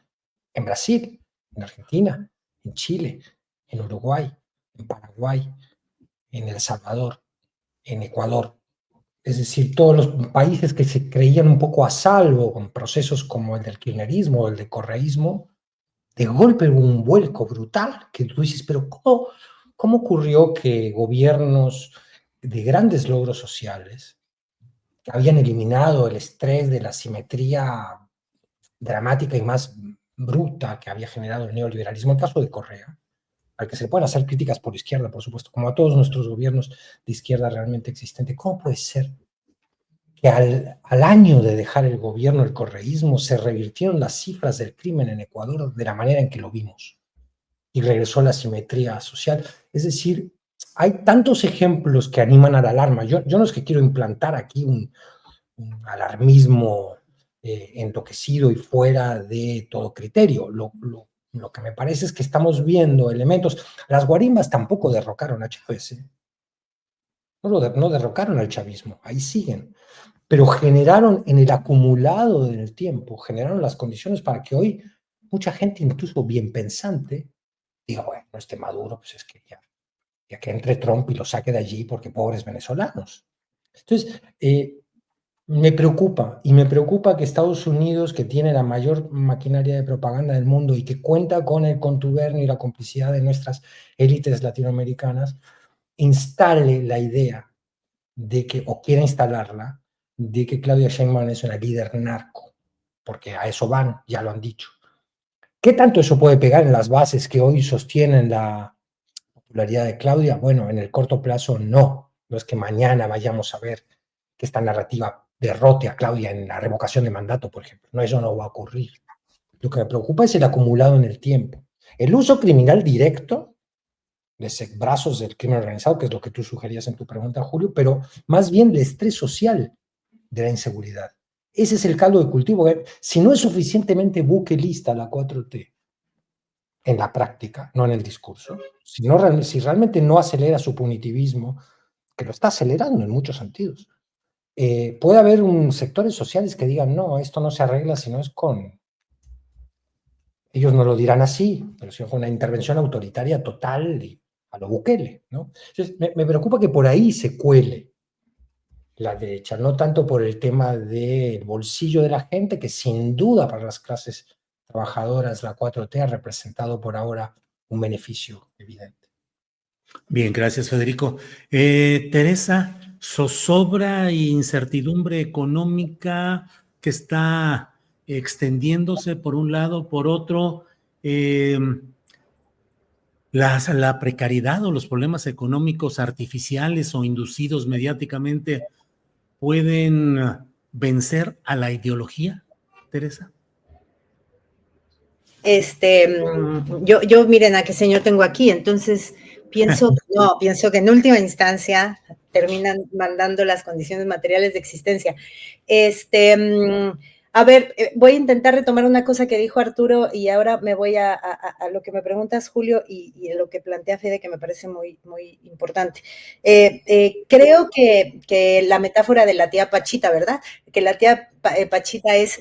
en Brasil, en Argentina, en Chile, en Uruguay, en Paraguay, en El Salvador, en Ecuador. Es decir, todos los países que se creían un poco a salvo con procesos como el del kirchnerismo o el del correísmo, de golpe hubo un vuelco brutal que tú dices, pero ¿cómo ocurrió que gobiernos de grandes logros sociales, que habían eliminado el estrés de la asimetría dramática y más bruta que había generado el neoliberalismo, el caso de Correa, al que se le pueden hacer críticas por izquierda, por supuesto, como a todos nuestros gobiernos de izquierda realmente existentes, ¿cómo puede ser que al año de dejar el gobierno, el correísmo, se revirtieron las cifras del crimen en Ecuador de la manera en que lo vimos y regresó la simetría social? Es decir, hay tantos ejemplos que animan a la alarma. Yo no es que quiero implantar aquí un alarmismo enloquecido y fuera de todo criterio. Lo que me parece es que estamos viendo elementos. Las guarimbas tampoco derrocaron a Chávez, ¿eh? No derrocaron al chavismo, ahí siguen. Pero generaron en el acumulado del tiempo, generaron las condiciones para que hoy mucha gente, incluso bien pensante, diga, bueno, este Maduro, pues es que ya que entre Trump y lo saque de allí porque pobres venezolanos. Entonces, me preocupa que Estados Unidos, que tiene la mayor maquinaria de propaganda del mundo y que cuenta con el contubernio y la complicidad de nuestras élites latinoamericanas, instale la idea de que, o quiera instalarla, de que Claudia Sheinbaum es una líder narco, porque a eso van, ya lo han dicho. ¿Qué tanto eso puede pegar en las bases que hoy sostienen la popularidad de Claudia? Bueno, en el corto plazo no. No es que mañana vayamos a ver que esta narrativa derrote a Claudia en la revocación de mandato, por ejemplo. No, eso no va a ocurrir. Lo que me preocupa es el acumulado en el tiempo. El uso criminal directo de brazos del crimen organizado, que es lo que tú sugerías en tu pregunta, Julio, pero más bien el estrés social de la inseguridad. Ese es el caldo de cultivo. Si no es suficientemente buquelista la 4T en la práctica, no en el discurso, si realmente no acelera su punitivismo, que lo está acelerando en muchos sentidos, puede haber sectores sociales que digan, no, esto no se arregla si no es con... Ellos no lo dirán así, pero si es con una intervención autoritaria total y a lo Bukele, ¿no? Entonces, me preocupa que por ahí se cuele la derecha, no tanto por el tema del bolsillo de la gente, que sin duda para las clases trabajadoras la 4T ha representado por ahora un beneficio evidente. Bien, gracias, Federico. Teresa, zozobra e incertidumbre económica que está extendiéndose por un lado, por otro, la precariedad o los problemas económicos artificiales o inducidos mediáticamente pueden vencer a la ideología, Teresa. Yo miren a qué señor tengo aquí, entonces pienso que en última instancia terminan mandando las condiciones materiales de existencia. A ver, voy a intentar retomar una cosa que dijo Arturo y ahora me voy a lo que me preguntas, Julio, y lo que plantea Fede, que me parece muy, muy importante. Creo que la metáfora de la tía Pachita, ¿verdad? Que la tía Pachita es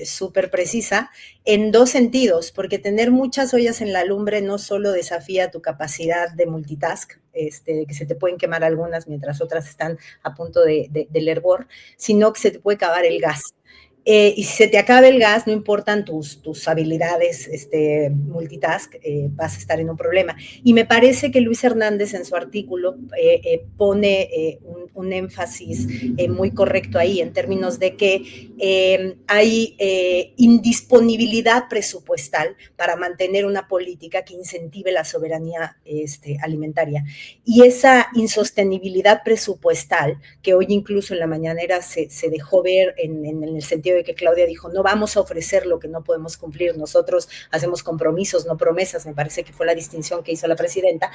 súper precisa en dos sentidos, porque tener muchas ollas en la lumbre no solo desafía tu capacidad de multitask, que se te pueden quemar algunas mientras otras están a punto del hervor, sino que se te puede acabar el gas. Y si se te acaba el gas, no importan tus habilidades multitask, vas a estar en un problema. Y me parece que Luis Hernández en su artículo pone un énfasis muy correcto ahí, en términos de que hay indisponibilidad presupuestal para mantener una política que incentive la soberanía alimentaria. Y esa insostenibilidad presupuestal, que hoy incluso en la mañanera se dejó ver en el sentido de que Claudia dijo, no vamos a ofrecer lo que no podemos cumplir, nosotros hacemos compromisos, no promesas, me parece que fue la distinción que hizo la presidenta.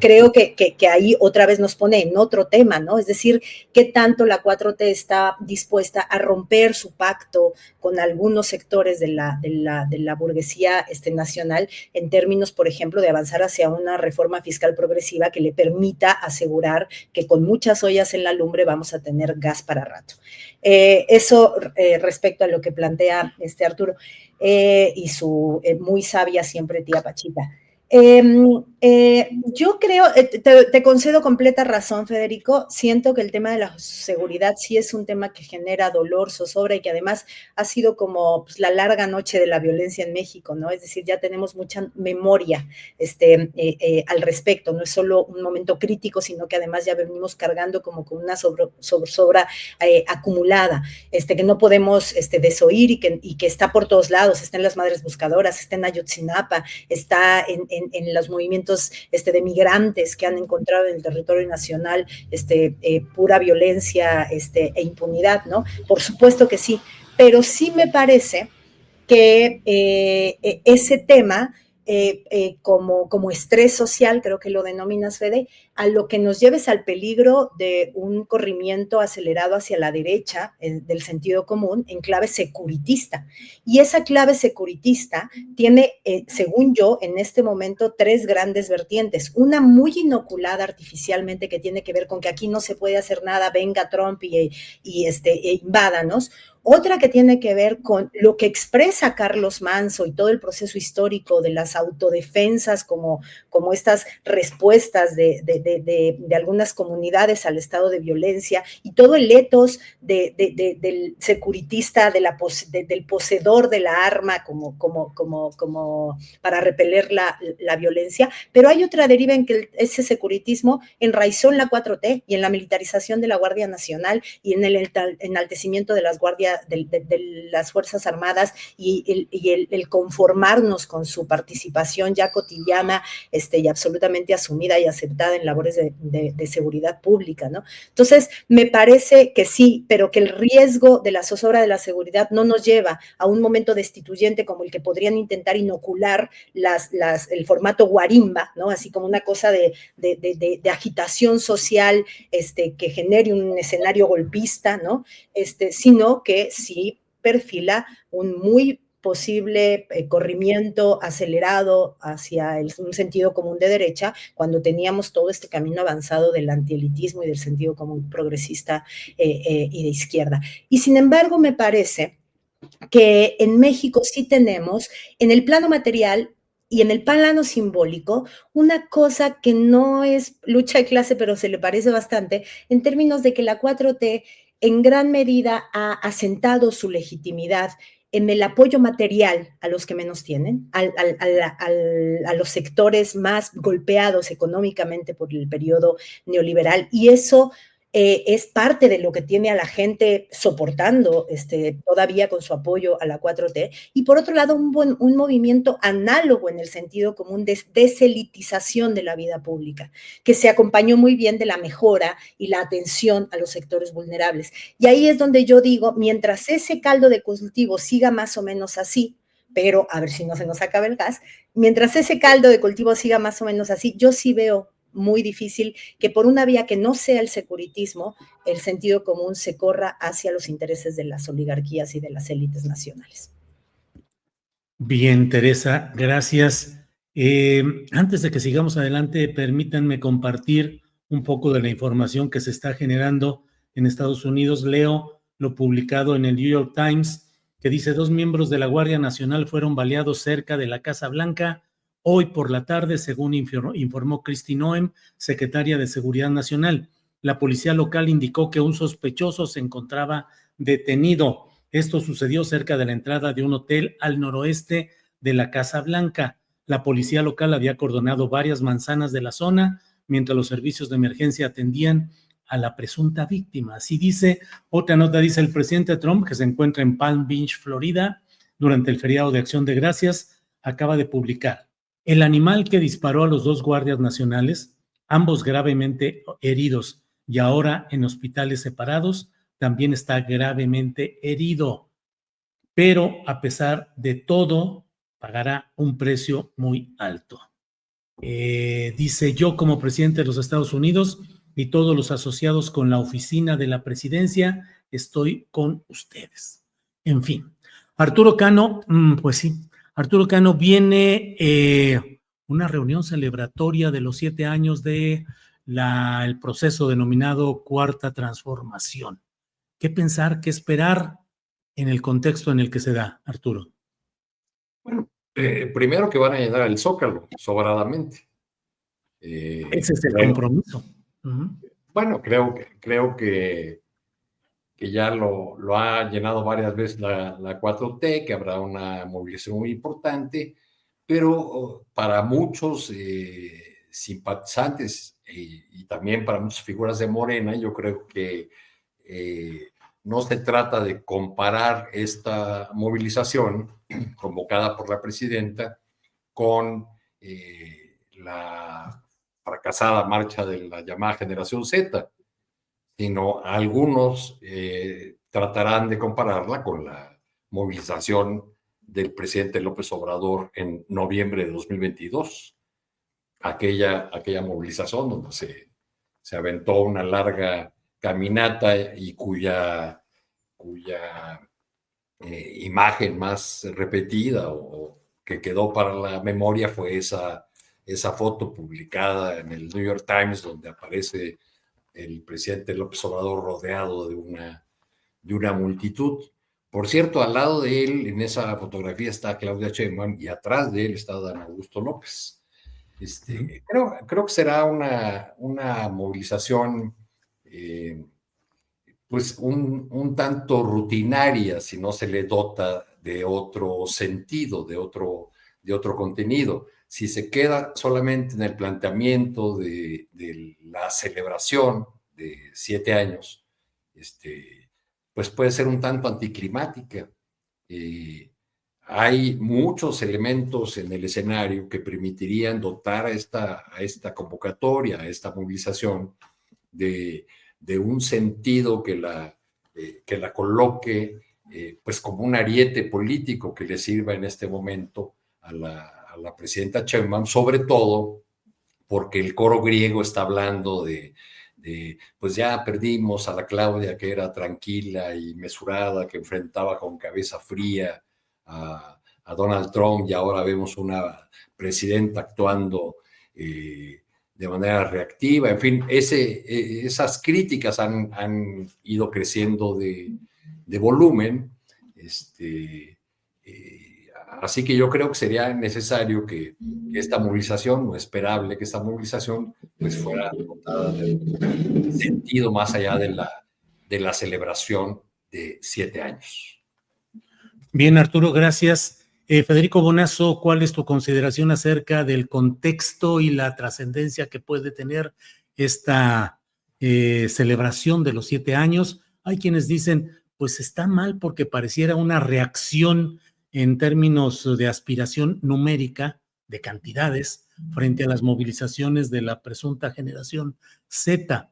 Creo que ahí otra vez nos pone en otro tema, ¿no? Es decir, qué tanto la 4T está dispuesta a romper su pacto con algunos sectores de la burguesía nacional, en términos, por ejemplo, de avanzar hacia una reforma fiscal progresiva que le permita asegurar que con muchas ollas en la lumbre vamos a tener gas para rato. Eso respecto a lo que plantea Arturo y su muy sabia siempre tía Pachita. Yo creo, te concedo completa razón, Federico. Siento que el tema de la seguridad sí es un tema que genera dolor, zozobra, y que además ha sido como pues, la larga noche de la violencia en México, ¿no? Es decir, ya tenemos mucha memoria al respecto. No es solo un momento crítico, sino que además ya venimos cargando como con una sobra acumulada, que no podemos desoír y que está por todos lados. Está en las Madres Buscadoras, está en Ayotzinapa, está en los movimientos de migrantes que han encontrado en el territorio nacional pura violencia e impunidad, ¿no? Por supuesto que sí, pero sí me parece que ese tema, como estrés social, creo que lo denominas, Fede, a lo que nos lleves al peligro de un corrimiento acelerado hacia la derecha del sentido común en clave securitista. Y esa clave securitista tiene, según yo, en este momento, tres grandes vertientes. Una muy inoculada artificialmente, que tiene que ver con que aquí no se puede hacer nada, venga Trump e invádanos. Otra que tiene que ver con lo que expresa Carlos Manso y todo el proceso histórico de las autodefensas como estas respuestas de algunas comunidades al estado de violencia, y todo el etos del securitista, del poseedor de la arma como para repeler la violencia. Pero hay otra deriva en que ese securitismo enraizó en la 4T y en la militarización de la Guardia Nacional y en el enaltecimiento de las guardias de las Fuerzas Armadas y el conformarnos con su participación ya cotidiana y absolutamente asumida y aceptada en labores de seguridad pública, ¿no? Entonces, me parece que sí, pero que el riesgo de la zozobra de la seguridad no nos lleva a un momento destituyente como el que podrían intentar inocular el formato guarimba, ¿no? Así como una cosa de agitación social que genere un escenario golpista, ¿no? Sino que sí perfila un muy posible corrimiento acelerado hacia un sentido común de derecha, cuando teníamos todo este camino avanzado del antielitismo y del sentido común progresista y de izquierda. Y sin embargo, me parece que en México sí tenemos, en el plano material y en el plano simbólico, una cosa que no es lucha de clase, pero se le parece bastante, en términos de que la 4T en gran medida ha asentado su legitimidad en el apoyo material a los que menos tienen, a los sectores más golpeados económicamente por el periodo neoliberal, y eso es parte de lo que tiene a la gente soportando todavía con su apoyo a la 4T, y por otro lado un movimiento análogo en el sentido común de deselitización de la vida pública, que se acompañó muy bien de la mejora y la atención a los sectores vulnerables. Y ahí es donde yo digo, mientras ese caldo de cultivo siga más o menos así, pero a ver si no se nos acaba el gas, mientras ese caldo de cultivo siga más o menos así, yo sí veo muy difícil que por una vía que no sea el securitismo, el sentido común se corra hacia los intereses de las oligarquías y de las élites nacionales. Bien, Teresa, gracias. Antes de que sigamos adelante, permítanme compartir un poco de la información que se está generando en Estados Unidos. Leo lo publicado en el New York Times, que dice: 2 miembros de la Guardia Nacional fueron baleados cerca de la Casa Blanca hoy por la tarde, según informó Kristi Noem, secretaria de Seguridad Nacional. La policía local indicó que un sospechoso se encontraba detenido. Esto sucedió cerca de la entrada de un hotel al noroeste de la Casa Blanca. La policía local había acordonado varias manzanas de la zona mientras los servicios de emergencia atendían a la presunta víctima. Así dice, otra nota dice el presidente Trump, que se encuentra en Palm Beach, Florida, durante el feriado de Acción de Gracias, acaba de publicar: el animal que disparó a los 2 guardias nacionales, ambos gravemente heridos y ahora en hospitales separados, también está gravemente herido, pero a pesar de todo, pagará un precio muy alto. Dice: yo como presidente de los Estados Unidos y todos los asociados con la oficina de la presidencia, estoy con ustedes. En fin, Arturo Cano, pues sí, Arturo Cano, viene una reunión celebratoria de los 7 años de el proceso denominado Cuarta Transformación. ¿Qué pensar, qué esperar en el contexto en el que se da, Arturo? Bueno, primero que van a llenar el Zócalo sobradamente. Ese es el compromiso. Bueno, creo que ya lo ha llenado varias veces la 4T, que habrá una movilización muy importante, pero para muchos simpatizantes y también para muchas figuras de Morena, yo creo que no se trata de comparar esta movilización convocada por la presidenta con la fracasada marcha de la llamada Generación Z, sino algunos tratarán de compararla con la movilización del presidente López Obrador en noviembre de 2022, aquella movilización donde se aventó una larga caminata y cuya imagen más repetida o que quedó para la memoria fue esa foto publicada en el New York Times donde aparece el presidente López Obrador rodeado de una multitud. Por cierto, al lado de él, en esa fotografía está Claudia Sheinbaum y atrás de él está Dan Augusto López. Creo que será una movilización pues un tanto rutinaria si no se le dota de otro sentido, de otro contenido. Si se queda solamente en el planteamiento de la celebración de 7 años, pues puede ser un tanto anticlimática. Hay muchos elementos en el escenario que permitirían dotar a esta convocatoria, a esta movilización, de un sentido que la coloque pues como un ariete político que le sirva en este momento a la presidenta Sheinbaum, sobre todo porque el coro griego está hablando de pues ya perdimos a la Claudia que era tranquila y mesurada, que enfrentaba con cabeza fría a Donald Trump, y ahora vemos una presidenta actuando de manera reactiva. En fin, esas críticas han ido creciendo de volumen. Así que yo creo que sería necesario que esta movilización, o esperable que esta movilización, pues fuera dotada de sentido más allá de la celebración de 7 años. Bien, Arturo, gracias. Federico Bonazo, ¿cuál es tu consideración acerca del contexto y la trascendencia que puede tener esta celebración de los 7 años? Hay quienes dicen, pues está mal porque pareciera una reacción en términos de aspiración numérica, de cantidades, frente a las movilizaciones de la presunta generación Z.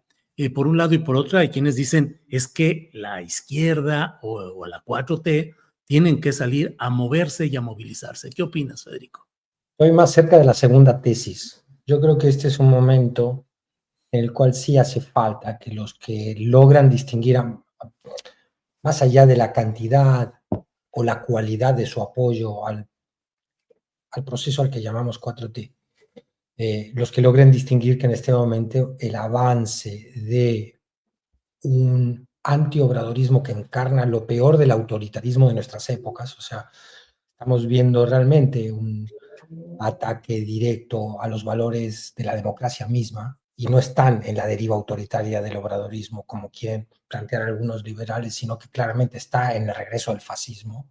Por un lado y por otro, hay quienes dicen, es que la izquierda o la 4T tienen que salir a moverse y a movilizarse. ¿Qué opinas, Federico? Estoy más cerca de la segunda tesis. Yo creo que este es un momento en el cual sí hace falta que los que logran distinguir, más allá de la cantidad o la cualidad de su apoyo al proceso al que llamamos 4T, los que logren distinguir que en este momento el avance de un antiobradorismo que encarna lo peor del autoritarismo de nuestras épocas, o sea, estamos viendo realmente un ataque directo a los valores de la democracia misma, y no están en la deriva autoritaria del obradorismo, como quieren plantear algunos liberales, sino que claramente está en el regreso del fascismo.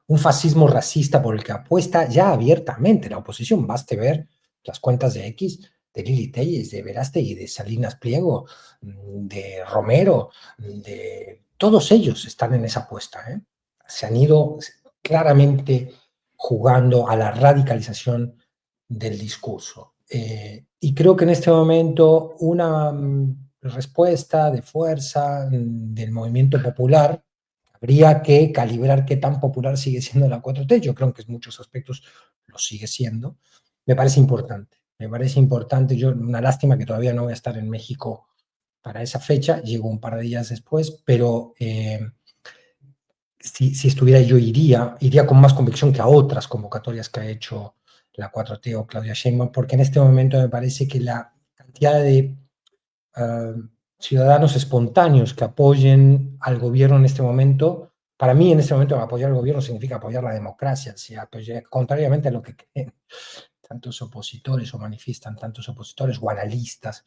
Un fascismo racista por el que apuesta ya abiertamente la oposición. Baste ver las cuentas de X, de Lili Telles, de Verástegui, de Salinas Pliego, de Romero, de todos ellos están en esa apuesta, ¿eh? Se han ido claramente jugando a la radicalización del discurso. Y creo que en este momento una respuesta de fuerza del movimiento popular, habría que calibrar qué tan popular sigue siendo la 4T. Yo creo que en muchos aspectos lo sigue siendo. Me parece importante. Me parece importante. Yo, una lástima que todavía no voy a estar en México para esa fecha. Llego un par de días después, pero si estuviera yo iría con más convicción que a otras convocatorias que ha hecho la 4T o Claudia Sheinbaum, porque en este momento me parece que la cantidad de ciudadanos espontáneos que apoyen al gobierno en este momento, para mí en este momento apoyar al gobierno significa apoyar la democracia, contrariamente a lo que creen tantos opositores o manifiestan tantos opositores o analistas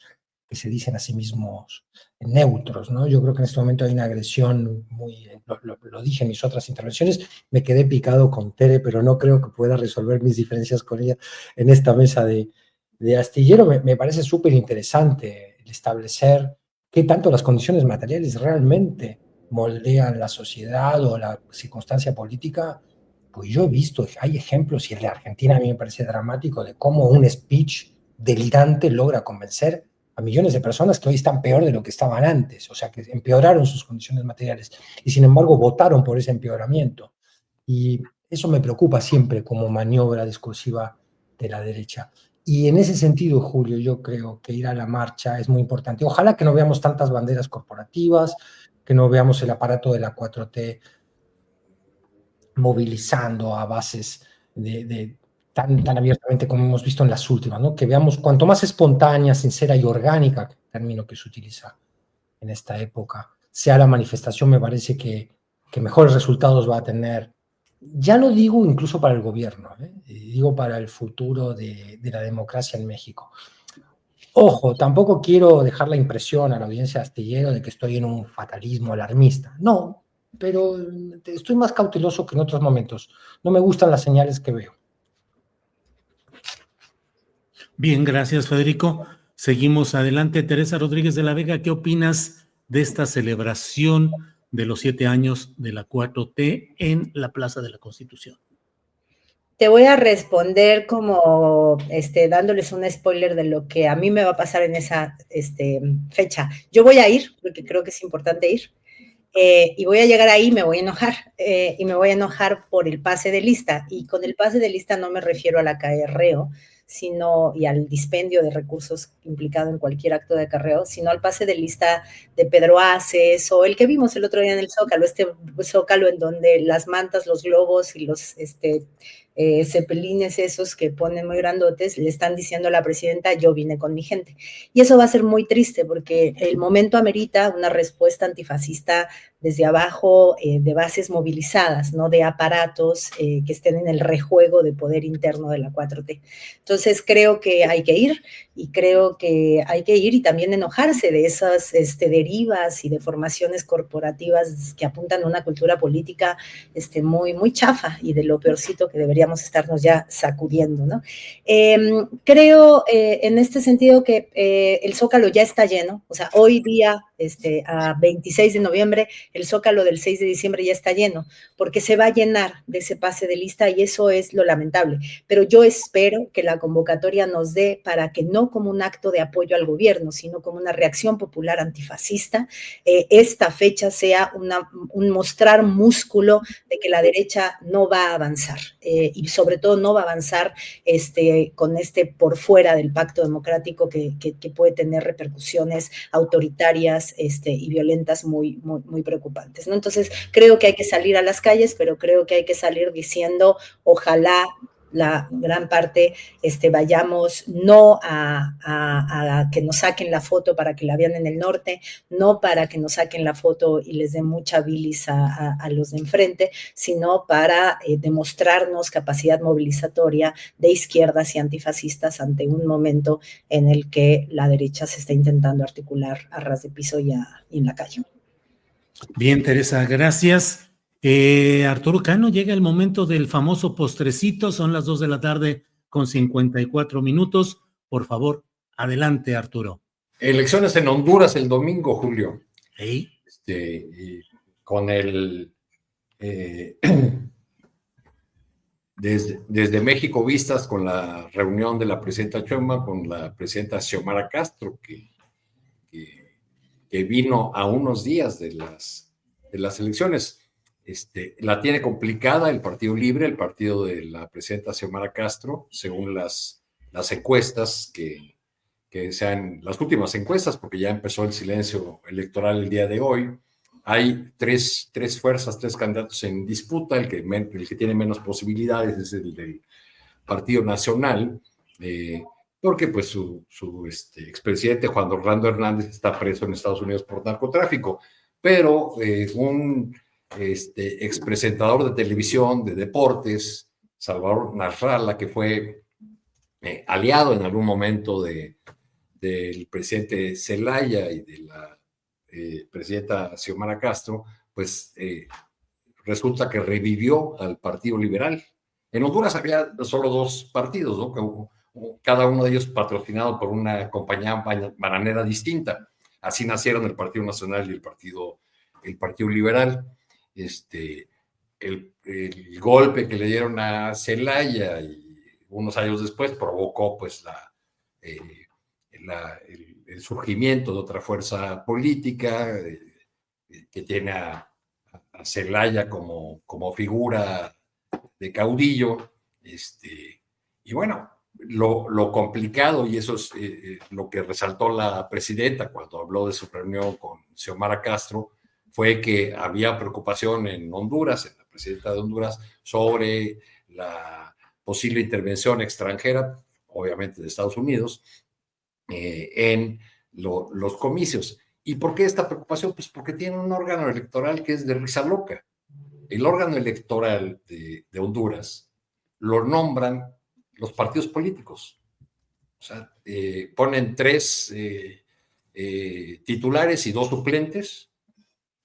que se dicen a sí mismos neutros, ¿no? Yo creo que en este momento hay una agresión muy, lo dije en mis otras intervenciones, me quedé picado con Tere, pero no creo que pueda resolver mis diferencias con ella en esta mesa de Astillero. Me parece súper interesante el establecer qué tanto las condiciones materiales realmente moldean la sociedad o la circunstancia política. Pues yo he visto, hay ejemplos, y el de Argentina a mí me parece dramático, de cómo un speech delirante logra convencer a millones de personas que hoy están peor de lo que estaban antes, o sea, que empeoraron sus condiciones materiales y sin embargo votaron por ese empeoramiento. Y eso me preocupa siempre como maniobra discursiva de la derecha. Y en ese sentido, Julio, yo creo que ir a la marcha es muy importante. Ojalá que no veamos tantas banderas corporativas, que no veamos el aparato de la 4T movilizando a bases tan abiertamente como hemos visto en las últimas, ¿no? Que veamos cuanto más espontánea, sincera y orgánica, término que se utiliza en esta época, sea la manifestación, me parece que mejores resultados va a tener. Ya lo digo incluso para el gobierno, digo para el futuro de la democracia en México. Ojo, tampoco quiero dejar la impresión a la audiencia de Astillero de que estoy en un fatalismo alarmista. No, pero estoy más cauteloso que en otros momentos. No me gustan las señales que veo. Bien, gracias, Federico. Seguimos adelante. Teresa Rodríguez de la Vega, ¿qué opinas de esta celebración de los 7 años de la 4T en la Plaza de la Constitución? Te voy a responder como dándoles un spoiler de lo que a mí me va a pasar en esa fecha. Yo voy a ir, porque creo que es importante ir, y voy a llegar ahí y me voy a enojar, y me voy a enojar por el pase de lista, y con el pase de lista no me refiero al acarreo, y al dispendio de recursos implicado en cualquier acto de acarreo, sino al pase de lista de Pedro Aces, o el que vimos el otro día en el Zócalo, Zócalo en donde las mantas, los globos y los cepelines esos que ponen muy grandotes, le están diciendo a la presidenta, yo vine con mi gente. Y eso va a ser muy triste porque el momento amerita una respuesta antifascista desde abajo, de bases movilizadas, no de aparatos que estén en el rejuego de poder interno de la 4T. Entonces creo que hay que ir, y también enojarse de esas derivas y deformaciones corporativas que apuntan a una cultura política muy, muy chafa y de lo peorcito que deberíamos estarnos ya sacudiendo, ¿no? Creo en este sentido que el Zócalo ya está lleno, o sea, hoy día, a 26 de noviembre, el Zócalo del 6 de diciembre ya está lleno, porque se va a llenar de ese pase de lista y eso es lo lamentable. Pero yo espero que la convocatoria nos dé para que no como un acto de apoyo al gobierno, sino como una reacción popular antifascista, esta fecha sea un mostrar músculo de que la derecha no va a avanzar, y sobre todo no va a avanzar con por fuera del pacto democrático que puede tener repercusiones autoritarias y violentas muy, muy, muy preocupantes, ¿no? Entonces, creo que hay que salir a las calles, pero creo que hay que salir diciendo, ojalá la gran parte vayamos no a que nos saquen la foto para que la vean en el norte, no para que nos saquen la foto y les den mucha bilis a los de enfrente, sino para demostrarnos capacidad movilizatoria de izquierdas y antifascistas ante un momento en el que la derecha se está intentando articular a ras de piso y en la calle. Bien, Teresa, gracias. Arturo Cano, llega el momento del famoso postrecito, son las 2 de la tarde con 54 minutos. Por favor, adelante, Arturo. Elecciones en Honduras el domingo, Julio. ¿Sí? Y con el... desde México vistas con la reunión de la presidenta Sheinbaum con la presidenta Xiomara Castro, que vino a unos días de las elecciones. La tiene complicada el Partido Libre, el partido de la presidenta Xiomara Castro, según las encuestas que sean las últimas encuestas, porque ya empezó el silencio electoral el día de hoy. Hay tres fuerzas, 3 candidatos en disputa. El que tiene menos posibilidades es el del Partido Nacional, porque pues su expresidente Juan Orlando Hernández está preso en Estados Unidos por narcotráfico, pero un expresentador de televisión, de deportes, Salvador Nasralla, que fue aliado en algún momento del presidente Zelaya y de la presidenta Xiomara Castro, pues resulta que revivió al Partido Liberal. En Honduras había solo 2 partidos, ¿no? Cada uno de ellos patrocinado por una compañía bananera distinta. Así nacieron el Partido Nacional y el Partido Liberal. El golpe que le dieron a Zelaya y unos años después provocó pues el surgimiento de otra fuerza política que tiene a Zelaya como figura de caudillo, y bueno, lo complicado, y eso es lo que resaltó la presidenta cuando habló de su reunión con Xiomara Castro, fue que había preocupación en Honduras, en la presidenta de Honduras, sobre la posible intervención extranjera, obviamente de Estados Unidos, en los comicios. ¿Y por qué esta preocupación? Pues porque tiene un órgano electoral que es de risa loca. El órgano electoral de Honduras lo nombran los partidos políticos. O sea, ponen 3 titulares y 2 suplentes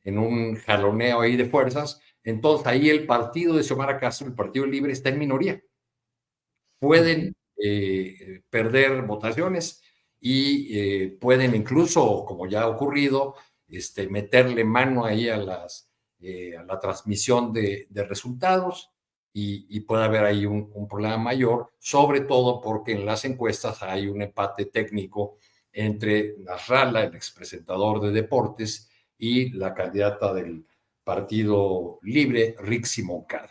en un jaloneo ahí de fuerzas. Entonces ahí el partido de Xiomara Castro, el Partido Libre, está en minoría. Pueden perder votaciones y pueden incluso, como ya ha ocurrido, meterle mano ahí a la transmisión de resultados, y puede haber ahí un problema mayor, sobre todo porque en las encuestas hay un empate técnico entre Nasralla, el expresentador de deportes, y la candidata del Partido Libre, Rixi Moncada.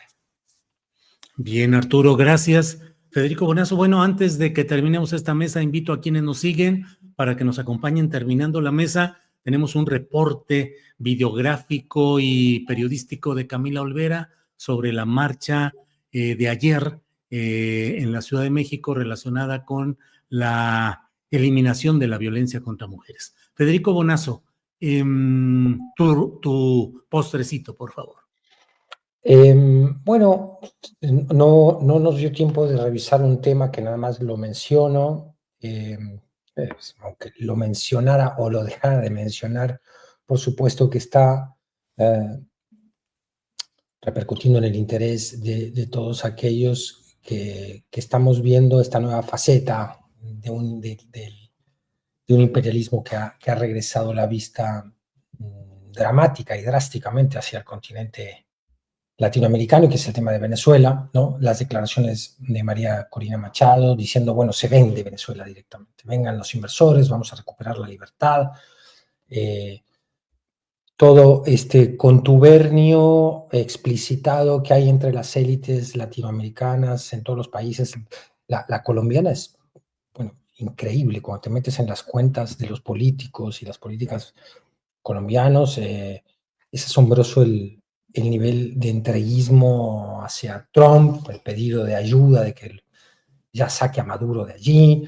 Bien, Arturo, gracias. Federico Bonazo, bueno, antes de que terminemos esta mesa, invito a quienes nos siguen para que nos acompañen terminando la mesa. Tenemos un reporte videográfico y periodístico de Camila Olvera sobre la marcha de ayer en la Ciudad de México relacionada con la eliminación de la violencia contra mujeres. Federico Bonazo, tu postrecito, por favor. Bueno, no nos dio tiempo de revisar un tema que nada más lo menciono, aunque lo mencionara o lo dejara de mencionar, por supuesto que está repercutiendo en el interés de todos aquellos que estamos viendo esta nueva faceta de un imperialismo que ha regresado la vista dramática y drásticamente hacia el continente latinoamericano, que es el tema de Venezuela, ¿no? Las declaraciones de María Corina Machado diciendo, bueno, se vende Venezuela directamente, vengan los inversores, vamos a recuperar la libertad, todo este contubernio explicitado que hay entre las élites latinoamericanas en todos los países. La colombiana es, bueno, increíble. Cuando te metes en las cuentas de los políticos y las políticas colombianos, es asombroso el nivel de entreguismo hacia Trump, el pedido de ayuda, de que ya saque a Maduro de allí.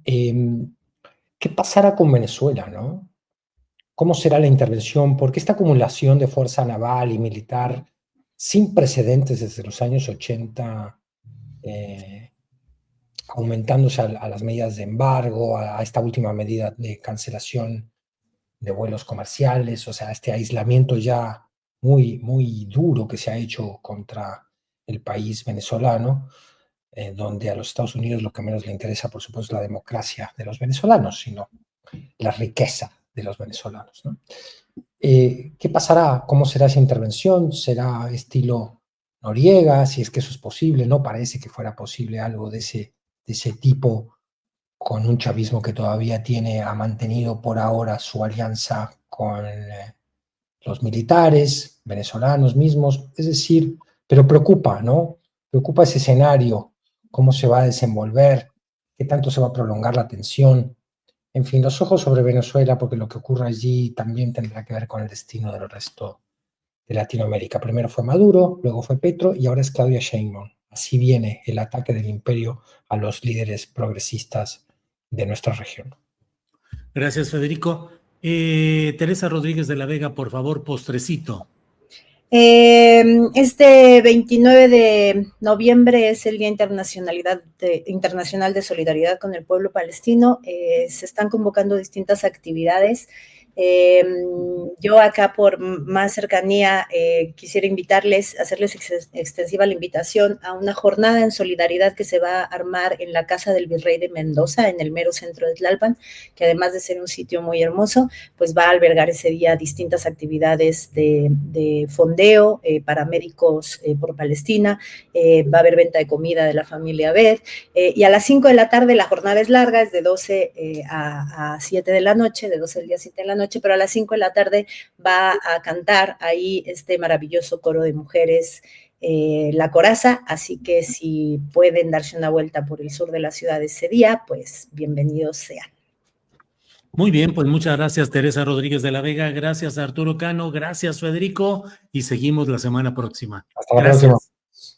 ¿Qué pasará con Venezuela, no? ¿Cómo será la intervención? Porque esta acumulación de fuerza naval y militar sin precedentes desde los años 80, aumentándose a las medidas de embargo, a esta última medida de cancelación de vuelos comerciales, o sea, este aislamiento ya muy, muy duro que se ha hecho contra el país venezolano, donde a los Estados Unidos lo que menos le interesa, por supuesto, es la democracia de los venezolanos, sino la riqueza de los venezolanos, ¿no? ¿Qué pasará? ¿Cómo será esa intervención? ¿Será estilo Noriega? Si es que eso es posible. No parece que fuera posible algo de ese tipo, con un chavismo que todavía ha mantenido por ahora su alianza con los militares venezolanos mismos. Es decir, pero preocupa, ¿no? Preocupa ese escenario, cómo se va a desenvolver, qué tanto se va a prolongar la tensión. En fin, los ojos sobre Venezuela, porque lo que ocurre allí también tendrá que ver con el destino del resto de Latinoamérica. Primero fue Maduro, luego fue Petro y ahora es Claudia Sheinbaum. Así viene el ataque del imperio a los líderes progresistas de nuestra región. Gracias, Federico. Teresa Rodríguez de la Vega, por favor, postrecito. Este 29 de noviembre es el Día Internacional de Solidaridad con el Pueblo Palestino. Se están convocando distintas actividades. Yo acá por más cercanía quisiera hacerles extensiva la invitación a una jornada en solidaridad que se va a armar en la Casa del Virrey de Mendoza, en el mero centro de Tlalpan, que además de ser un sitio muy hermoso, pues va a albergar ese día distintas actividades de fondeo para médicos por Palestina, va a haber venta de comida de la familia Abed, y a las 5 de la tarde la jornada es larga, es de 12 a 7 de la noche, de 12 del día a 7 de la noche, pero a las 5 de la tarde va a cantar ahí este maravilloso coro de mujeres, La Coraza, así que si pueden darse una vuelta por el sur de la ciudad ese día, pues bienvenidos sean. Muy bien, pues muchas gracias, Teresa Rodríguez de la Vega, gracias, Arturo Cano, gracias, Federico, y seguimos la semana próxima. Hasta la próxima.